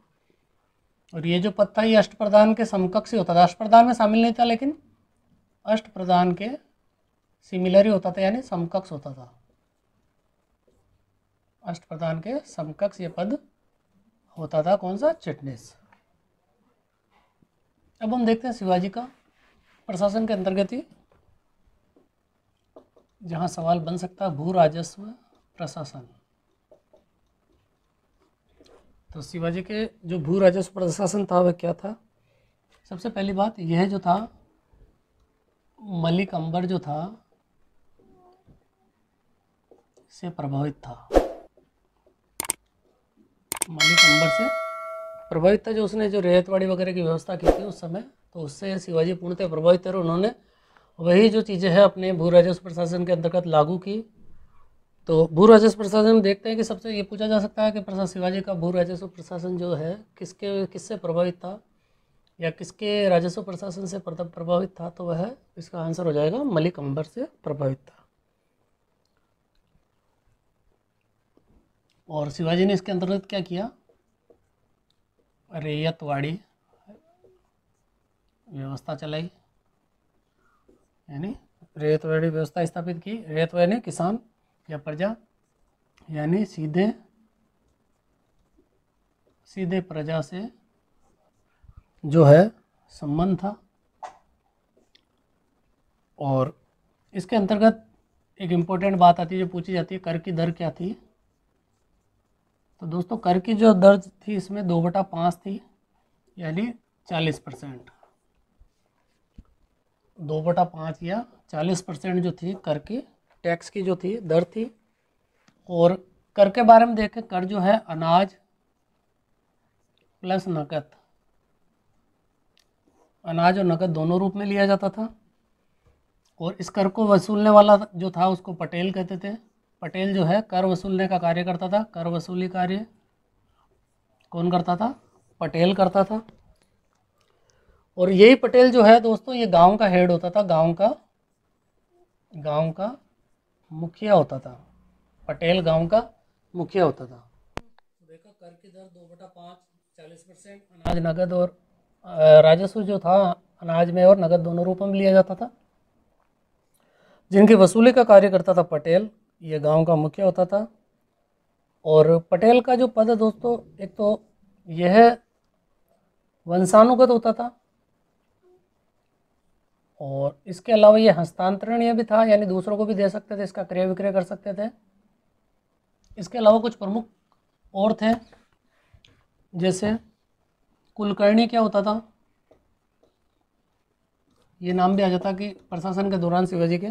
और ये जो पद था ये अष्टप्रधान के समकक्ष ही होता था, अष्टप्रधान में शामिल नहीं था, लेकिन अष्टप्रधान के सिमिलर ही होता था, यानी समकक्ष होता था। अष्टप्रधान के समकक्ष ये पद होता था, कौन सा? चिटनीस। अब हम देखते हैं शिवाजी का प्रशासन के अंतर्गत ही जहाँ सवाल बन सकता है, भू राजस्व प्रशासन। तो शिवाजी के जो भू राजस्व प्रशासन था वह क्या था? सबसे पहली बात यह जो था मलिक अंबर जो था से प्रभावित था, मलिक अंबर से प्रभावित था, जो उसने जो रेतवाड़ी वगैरह की व्यवस्था की थी उस समय, तो उससे शिवाजी पूर्णतः प्रभावित थे। और उन्होंने वही जो चीज़ें हैं अपने भू राजस्व प्रशासन के अंतर्गत लागू की। तो भू राजस्व प्रशासन में देखते हैं कि सबसे ये पूछा जा सकता है कि शिवाजी का भू राजस्व प्रशासन जो है किससे प्रभावित था, या किसके राजस्व प्रशासन से प्रभावित था? तो वह इसका आंसर हो जाएगा मलिक अंबर से प्रभावित था। और शिवाजी ने इसके अंतर्गत क्या किया? रैयतवाड़ी व्यवस्था चलाई, यानी रैयतवाड़ी व्यवस्था स्थापित की। रैयतवाड़ी यानी किसान या प्रजा, यानी सीधे प्रजा से जो है संबंध था। और इसके अंतर्गत एक इम्पोर्टेंट बात आती है जो पूछी जाती है, कर की दर क्या थी? तो दोस्तों कर की जो दर थी इसमें 2/5 थी, यानी 40%। 2/5 या 40% जो थी कर की, टैक्स की जो थी दर थी। और कर के बारे में देखें, कर जो है अनाज प्लस नकद, अनाज और नकद दोनों रूप में लिया जाता था। और इस कर को वसूलने वाला जो था उसको पटेल कहते थे। पटेल जो है कर वसूलने का कार्य करता था। कर वसूली कार्य कौन करता था? पटेल करता था। और यही पटेल जो है दोस्तों, ये गांव का हेड होता था, गांव का मुखिया होता था। पटेल गांव का मुखिया होता था। देखा, कर की दर 2/5, 40%, अनाज नगद और राजस्व जो था अनाज में और नगद दोनों रूपों में लिया जाता था। जिनकी वसूली का कार्य करता था पटेल, ये गांव का मुखिया होता था। और पटेल का जो पद है दोस्तों, एक तो यह वंशानुगत होता था, और इसके अलावा ये हस्तांतरणीय भी था, यानी दूसरों को भी दे सकते थे, इसका क्रय विक्रय कर सकते थे। इसके अलावा कुछ प्रमुख और थे, जैसे कुलकर्णी क्या होता था, ये नाम भी आ जाता कि प्रशासन के दौरान शिवाजी के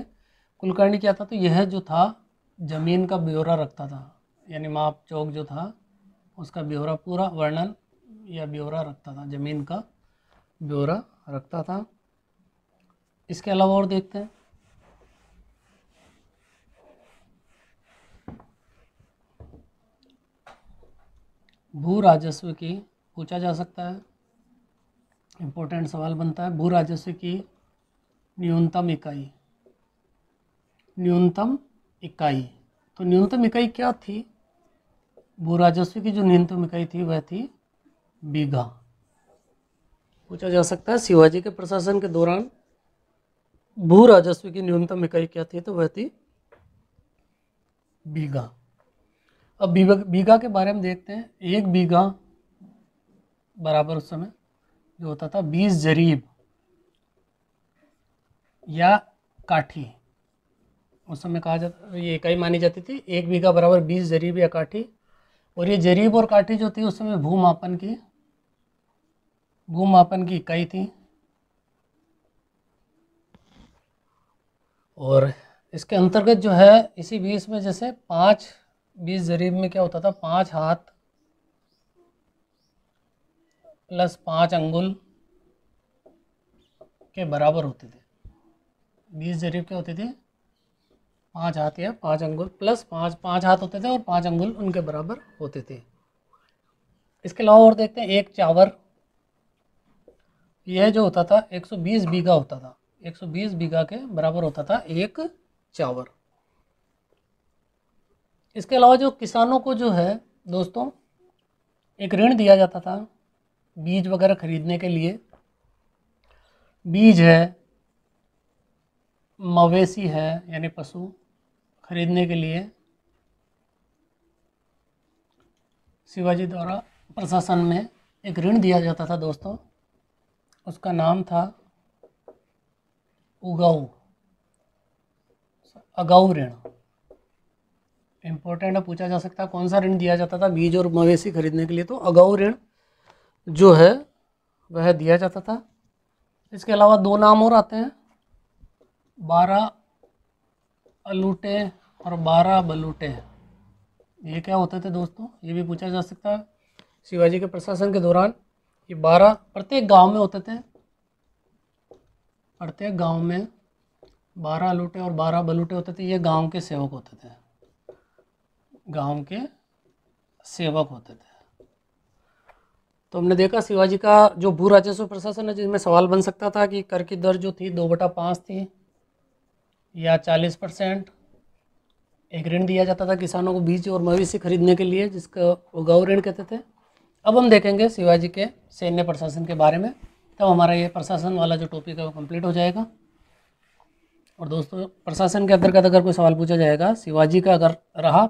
कुलकर्णी क्या था, तो यह जो था जमीन का ब्यौरा रखता था, यानी माप चौक जो था उसका ब्यौरा, पूरा वर्णन या ब्यौरा रखता था, जमीन का ब्यौरा रखता था। इसके अलावा और देखते हैं, भू राजस्व की पूछा जा सकता है, इम्पोर्टेंट सवाल बनता है। भू राजस्व की न्यूनतम इकाई, न्यूनतम इकाई, तो न्यूनतम इकाई क्या थी? भू राजस्व की जो न्यूनतम इकाई थी वह थी बीघा। पूछा जा सकता है शिवाजी के प्रशासन के दौरान भू राजस्व की न्यूनतम इकाई क्या थी, तो वह थी बीघा। अब बीघा के बारे में देखते हैं। एक बीघा बराबर उस समय जो होता था 20 जरीब या काठी, उस समय कहा जाता, ये इकाई मानी जाती थी। एक बीघा बराबर 20 जरीब या काठी। और ये जरीब और काठी जो थी उस समय भूमापन की इकाई थी। और इसके अंतर्गत जो है इसी 20 में, जैसे 20 जरीब में क्या होता था, 5 हाथ प्लस 5 अंगुल के बराबर होते थे। 20 जरीब क्या होती थी? 5 हाथ या 5 अंगुल प्लस 5 हाथ होते थे और 5 अंगुल उनके बराबर होते थे। इसके अलावा और देखते हैं, एक चावर, यह जो होता था 120 बीघा होता था, 120 बीघा के बराबर होता था एक चावर। इसके अलावा जो किसानों को जो है दोस्तों एक ऋण दिया जाता था बीज वगैरह खरीदने के लिए। बीज है, मवेशी है यानी पशु खरीदने के लिए शिवाजी द्वारा प्रशासन में एक ऋण दिया जाता था दोस्तों, उसका नाम था अगाऊ ऋण। इम्पोर्टेंट है, पूछा जा सकता है कौन सा ऋण दिया जाता था बीज और मवेशी खरीदने के लिए, तो अगाऊ ऋण जो है वह दिया जाता था। इसके अलावा 2 नाम और आते हैं, 12 अलूटे और 12 बलूटे। ये क्या होते थे दोस्तों, ये भी पूछा जा सकता है। शिवाजी के प्रशासन के दौरान ये 12 प्रत्येक गांव में होते थे, प्रत्येक गांव में 12 अलूटे और 12 बलूटे होते थे। ये गांव के सेवक होते थे, गांव के सेवक होते थे। तो हमने देखा शिवाजी का जो भू राजस्व प्रशासन है, जिसमें सवाल बन सकता था कि कर की दर जो थी 2/5 थी या 40%। एक ऋण दिया जाता था किसानों को बीज और मवेशी खरीदने के लिए, जिसका उगाऊ ऋण कहते थे। अब हम देखेंगे शिवाजी के सैन्य प्रशासन के बारे में, तब हमारा ये प्रशासन वाला जो टॉपिक है वो कंप्लीट हो जाएगा। और दोस्तों, प्रशासन के अंतर्गत अगर कोई सवाल पूछा जाएगा शिवाजी का अगर रहा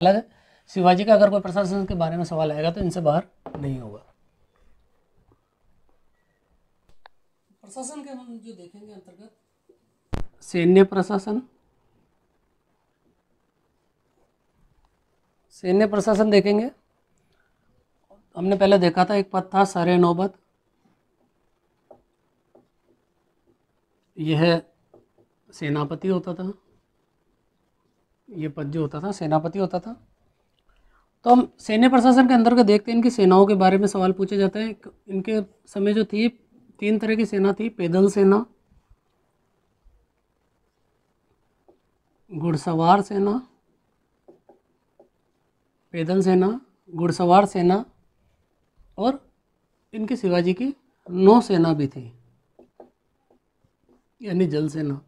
अलग है, शिवाजी का अगर कोई प्रशासन के बारे में सवाल आएगा तो इनसे बाहर नहीं होगा। प्रशासन के हम जो देखेंगे अंतर्गत, सैन्य प्रशासन, सैन्य प्रशासन देखेंगे। हमने पहले देखा था एक पद था सरे नौबत, यह सेनापति होता था, ये पद जो होता था सेनापति होता था। तो हम सैन्य प्रशासन के अंदर का देखते हैं, इनकी सेनाओं के बारे में सवाल पूछे जाते हैं। इनके समय जो थी 3 तरह की सेना थी, पैदल सेना, घुड़सवार सेना, पैदल सेना, घुड़सवार सेना, और इनकी शिवाजी की नौ सेना भी थी, यानी जल सेना।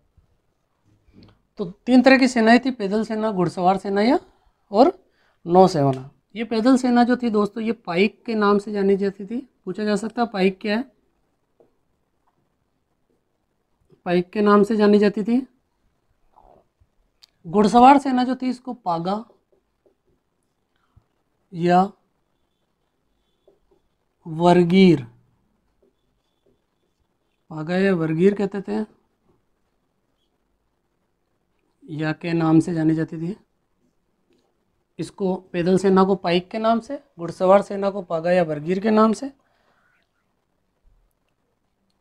तो 3 तरह की सेनाएं थी, पैदल सेना, घुड़सवार सेना या और नौ सेना। ये पैदल सेना जो थी दोस्तों, ये पाइक के नाम से जानी जाती थी। पूछा जा सकता है पाइक क्या है। पाइक के नाम से जानी जाती थी। घुड़सवार सेना जो थी इसको पागा या वर्गीर, पागा या वर्गीर कहते थे, या के नाम से जानी जाती थी। इसको पैदल सेना को पाइक के नाम से, घुड़सवार सेना को पागा या वर्गीर के नाम से।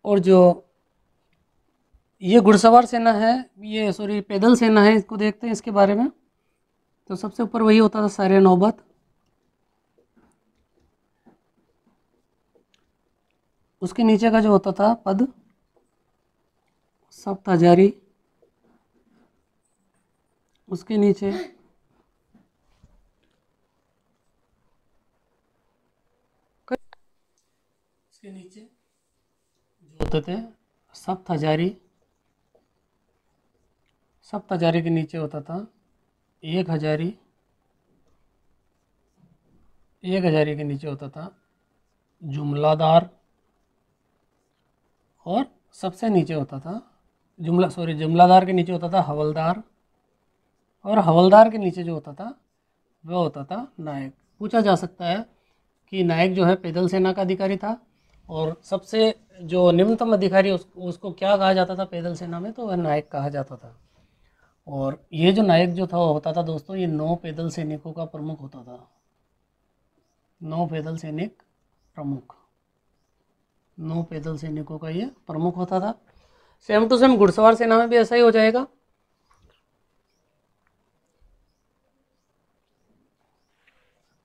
और जो ये घुड़सवार सेना है, ये सॉरी पैदल सेना है, इसको देखते हैं इसके बारे में। तो सबसे ऊपर वही होता था सारे नौबत, उसके नीचे का जो होता था पद सप्त हजारी, उसके नीचे जो होते थे सप्त हजारी, सप्त हजारी के नीचे होता था 1,000, 1,000 के नीचे होता था जुमलादार, और सबसे नीचे होता था जुमलादार के नीचे होता था हवलदार, और हवलदार के नीचे जो होता था वह होता था नायक। पूछा जा सकता है कि नायक जो है पैदल सेना का अधिकारी था, और सबसे जो निम्नतम अधिकारी उसको क्या कहा जाता था पैदल सेना में, तो वह नायक कहा जाता था। और ये जो नायक जो था वो होता था दोस्तों, ये 9 पैदल सैनिकों का प्रमुख होता था। 9 पैदल सैनिक प्रमुख, 9 पैदल सैनिकों का ये प्रमुख होता था। सेम टू सेम घुड़सवार सेना में भी ऐसा ही हो जाएगा।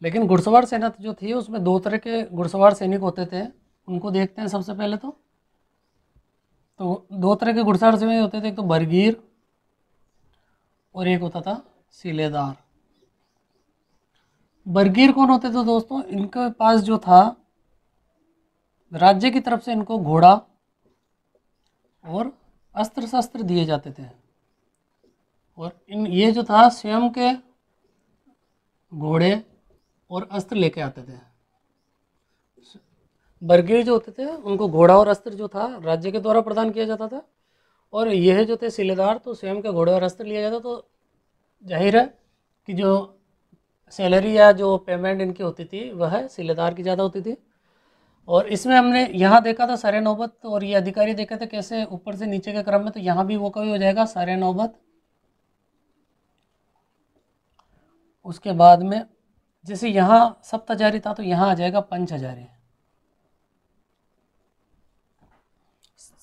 लेकिन घुड़सवार सेना जो थी उसमें 2 तरह के घुड़सवार सैनिक होते थे, उनको देखते हैं सबसे पहले। तो 2 तरह के घुड़सवार सैनिक होते थे, एक तो बरगीर और एक होता था सिलेदार। बरगीर कौन होते थे दोस्तों? इनके पास जो था राज्य की तरफ से इनको घोड़ा और अस्त्र शस्त्र दिए जाते थे, और ये जो था स्वयं के घोड़े और अस्त्र लेके आते थे। बरगीर जो होते थे उनको घोड़ा और अस्त्र जो था राज्य के द्वारा प्रदान किया जाता था, और यह जो थे सिलेदार तो स्वयं के घोड़े और अस्त्र लिया जाता। तो जाहिर है कि जो सैलरी या जो पेमेंट इनकी होती थी वह सिलेदार की ज़्यादा होती थी। और इसमें हमने यहाँ देखा था सारे नौबत, और ये अधिकारी देखे थे कैसे ऊपर से नीचे के क्रम में, तो यहाँ भी वो कभी हो जाएगा सारे नौबत। उसके बाद में जैसे यहाँ सप्त हजारी था तो यहाँ आ जाएगा पंच हजारी,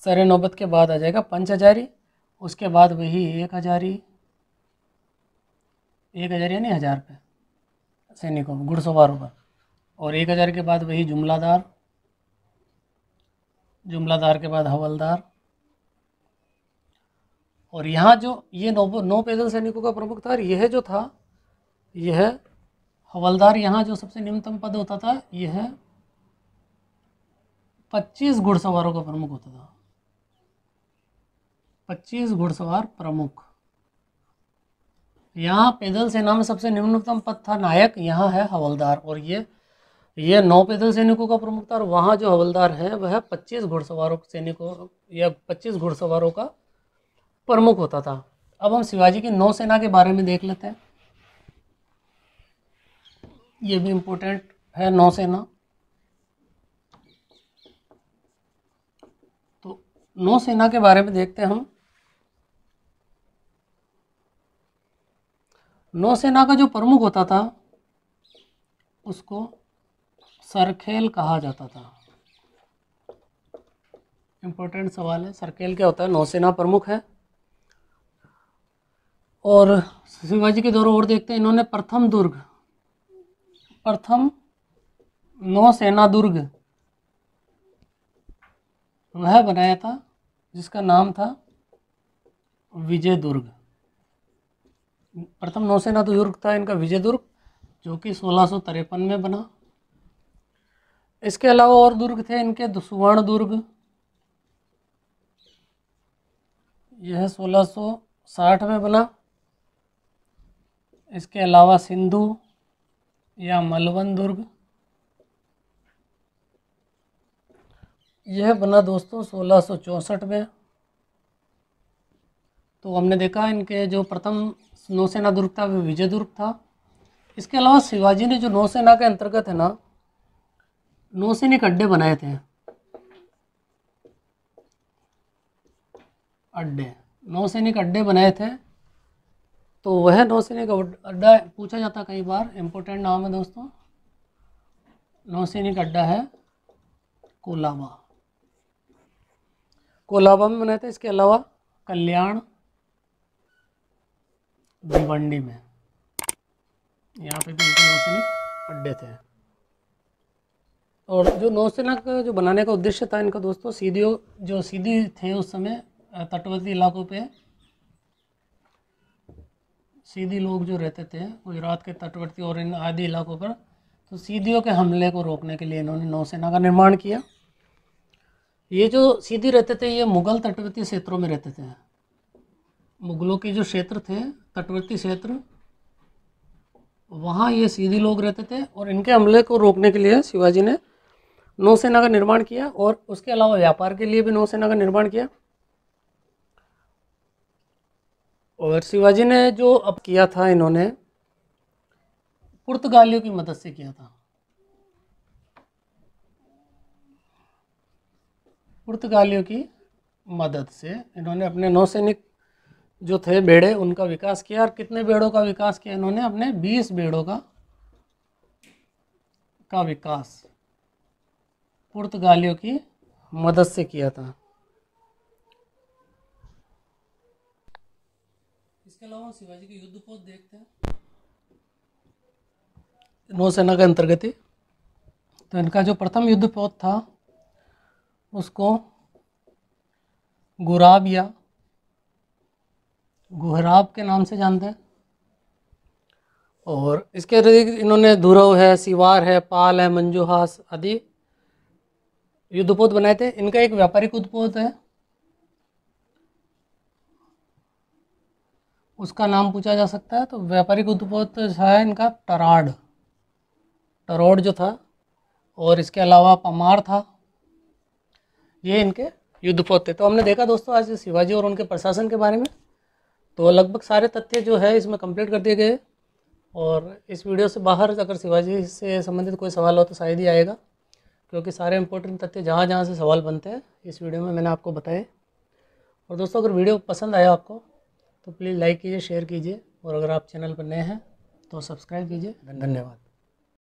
सारे नौबत के बाद आ जाएगा पंच हजारी। उसके बाद वही 1,000, 1,000 यानी 1000 पे सैनिकों में, घुड़सवारों पर। और 1,000 के बाद वही जुमलादार, जुमलादार के बाद हवलदार। और यहाँ जो ये 9 पैदल सैनिकों का प्रमुख था, और यह जो था यह हवलदार, यहाँ जो सबसे निम्नतम पद होता था, यह 25 घुड़सवारों का प्रमुख होता था। 25 घुड़सवार प्रमुख। यहाँ पैदल सेना में सबसे निम्नतम पद था नायक, यहाँ है हवलदार, और ये 9 पैदल सैनिकों का प्रमुख था। और वहाँ जो हवलदार है वह 25 घुड़सवारों सैनिकों या 25 घुड़सवारों का प्रमुख होता था। अब हम शिवाजी की नौसेना के बारे में देख लेते हैं, ये भी इम्पोर्टेंट है नौसेना। तो नौसेना के बारे में देखते हैं हम। नौसेना का जो प्रमुख होता था उसको सरखेल कहा जाता था। इम्पोर्टेंट सवाल है। सरकेल क्या होता है? नौसेना प्रमुख है। और शिवाजी के दौर और देखते हैं। इन्होंने प्रथम नौसेना दुर्ग वह बनाया था जिसका नाम था विजय दुर्ग। प्रथम नौसेना दुर्ग था इनका विजय दुर्ग, जो कि 1653 में बना। इसके अलावा और दुर्ग थे इनके। सुवर्ण दुर्ग, यह 1660 में बना। इसके अलावा सिंधु या मलवन दुर्ग, यह बना दोस्तों 1664 में। तो हमने देखा इनके जो प्रथम नौसेना दुर्ग था वो विजय दुर्ग था। इसके अलावा शिवाजी ने जो नौसेना के अंतर्गत है ना, नौसैनिक अड्डे बनाए थे। नौसैनिक अड्डे बनाए थे। तो वह नौसैनिक अड्डा पूछा जाता कई बार, इम्पोर्टेंट नाम है दोस्तों। नौसैनिक अड्डा है कोलाबा में बनाए थे। इसके अलावा कल्याण, भिवंडी में, यहाँ पे भी इनके नौसैनिक अड्डे थे। और जो नौसेना का जो बनाने का उद्देश्य था इनका दोस्तों, सीधी थे उस समय तटवर्ती इलाकों पे। सीधी लोग जो रहते थे गुजरात के तटवर्ती और इन आदि इलाकों पर, तो सीधियों के हमले को रोकने के लिए इन्होंने नौसेना का निर्माण किया। ये जो सीधी रहते थे ये मुगल तटवर्ती क्षेत्रों में रहते थे। मुगलों के जो क्षेत्र थे तटवर्ती क्षेत्र, वहाँ ये सीधी लोग रहते थे। और इनके हमले को रोकने के लिए शिवाजी ने नौसेना का निर्माण किया। और उसके अलावा व्यापार के लिए भी नौसेना का निर्माण किया। और शिवाजी ने जो अब किया था, इन्होंने पुर्तगालियों की मदद से किया था। पुर्तगालियों की मदद से इन्होंने अपने नौसैनिक जो थे बेड़े, उनका विकास किया। और कितने बेड़ों का विकास किया इन्होंने? अपने 20 बेड़ों का विकास पुर्तगालियों की मदद से किया था। इसके अलावा शिवाजी के युद्धपोत देखते हैं, नौसेना के अंतर्गत ही। तो इनका जो प्रथम युद्धपोत था उसको गुराब या गुहराब के नाम से जानते हैं। और इसके अतिरिक्त इन्होंने धुरव है, सिवार है, पाल है, मंजूहास आदि युद्धपोत बनाए थे। इनका एक व्यापारिक युद्धपोत है, उसका नाम पूछा जा सकता है। तो व्यापारिक युद्धपोत है इनका टरोड जो था। और इसके अलावा पमार था। ये इनके युद्धपोत थे। तो हमने देखा दोस्तों आज शिवाजी और उनके प्रशासन के बारे में। तो लगभग सारे तथ्य जो है इसमें कंप्लीट कर दिए गए। और इस वीडियो से बाहर अगर शिवाजी से संबंधित कोई सवाल हो तो शायद ही आएगा, क्योंकि सारे इंपॉर्टेंट तथ्य जहाँ जहाँ से सवाल बनते हैं इस वीडियो में मैंने आपको बताए। और दोस्तों अगर वीडियो पसंद आया आपको तो प्लीज़ लाइक कीजिए, शेयर कीजिए। और अगर आप चैनल पर नए हैं तो सब्सक्राइब कीजिए। धन्यवाद।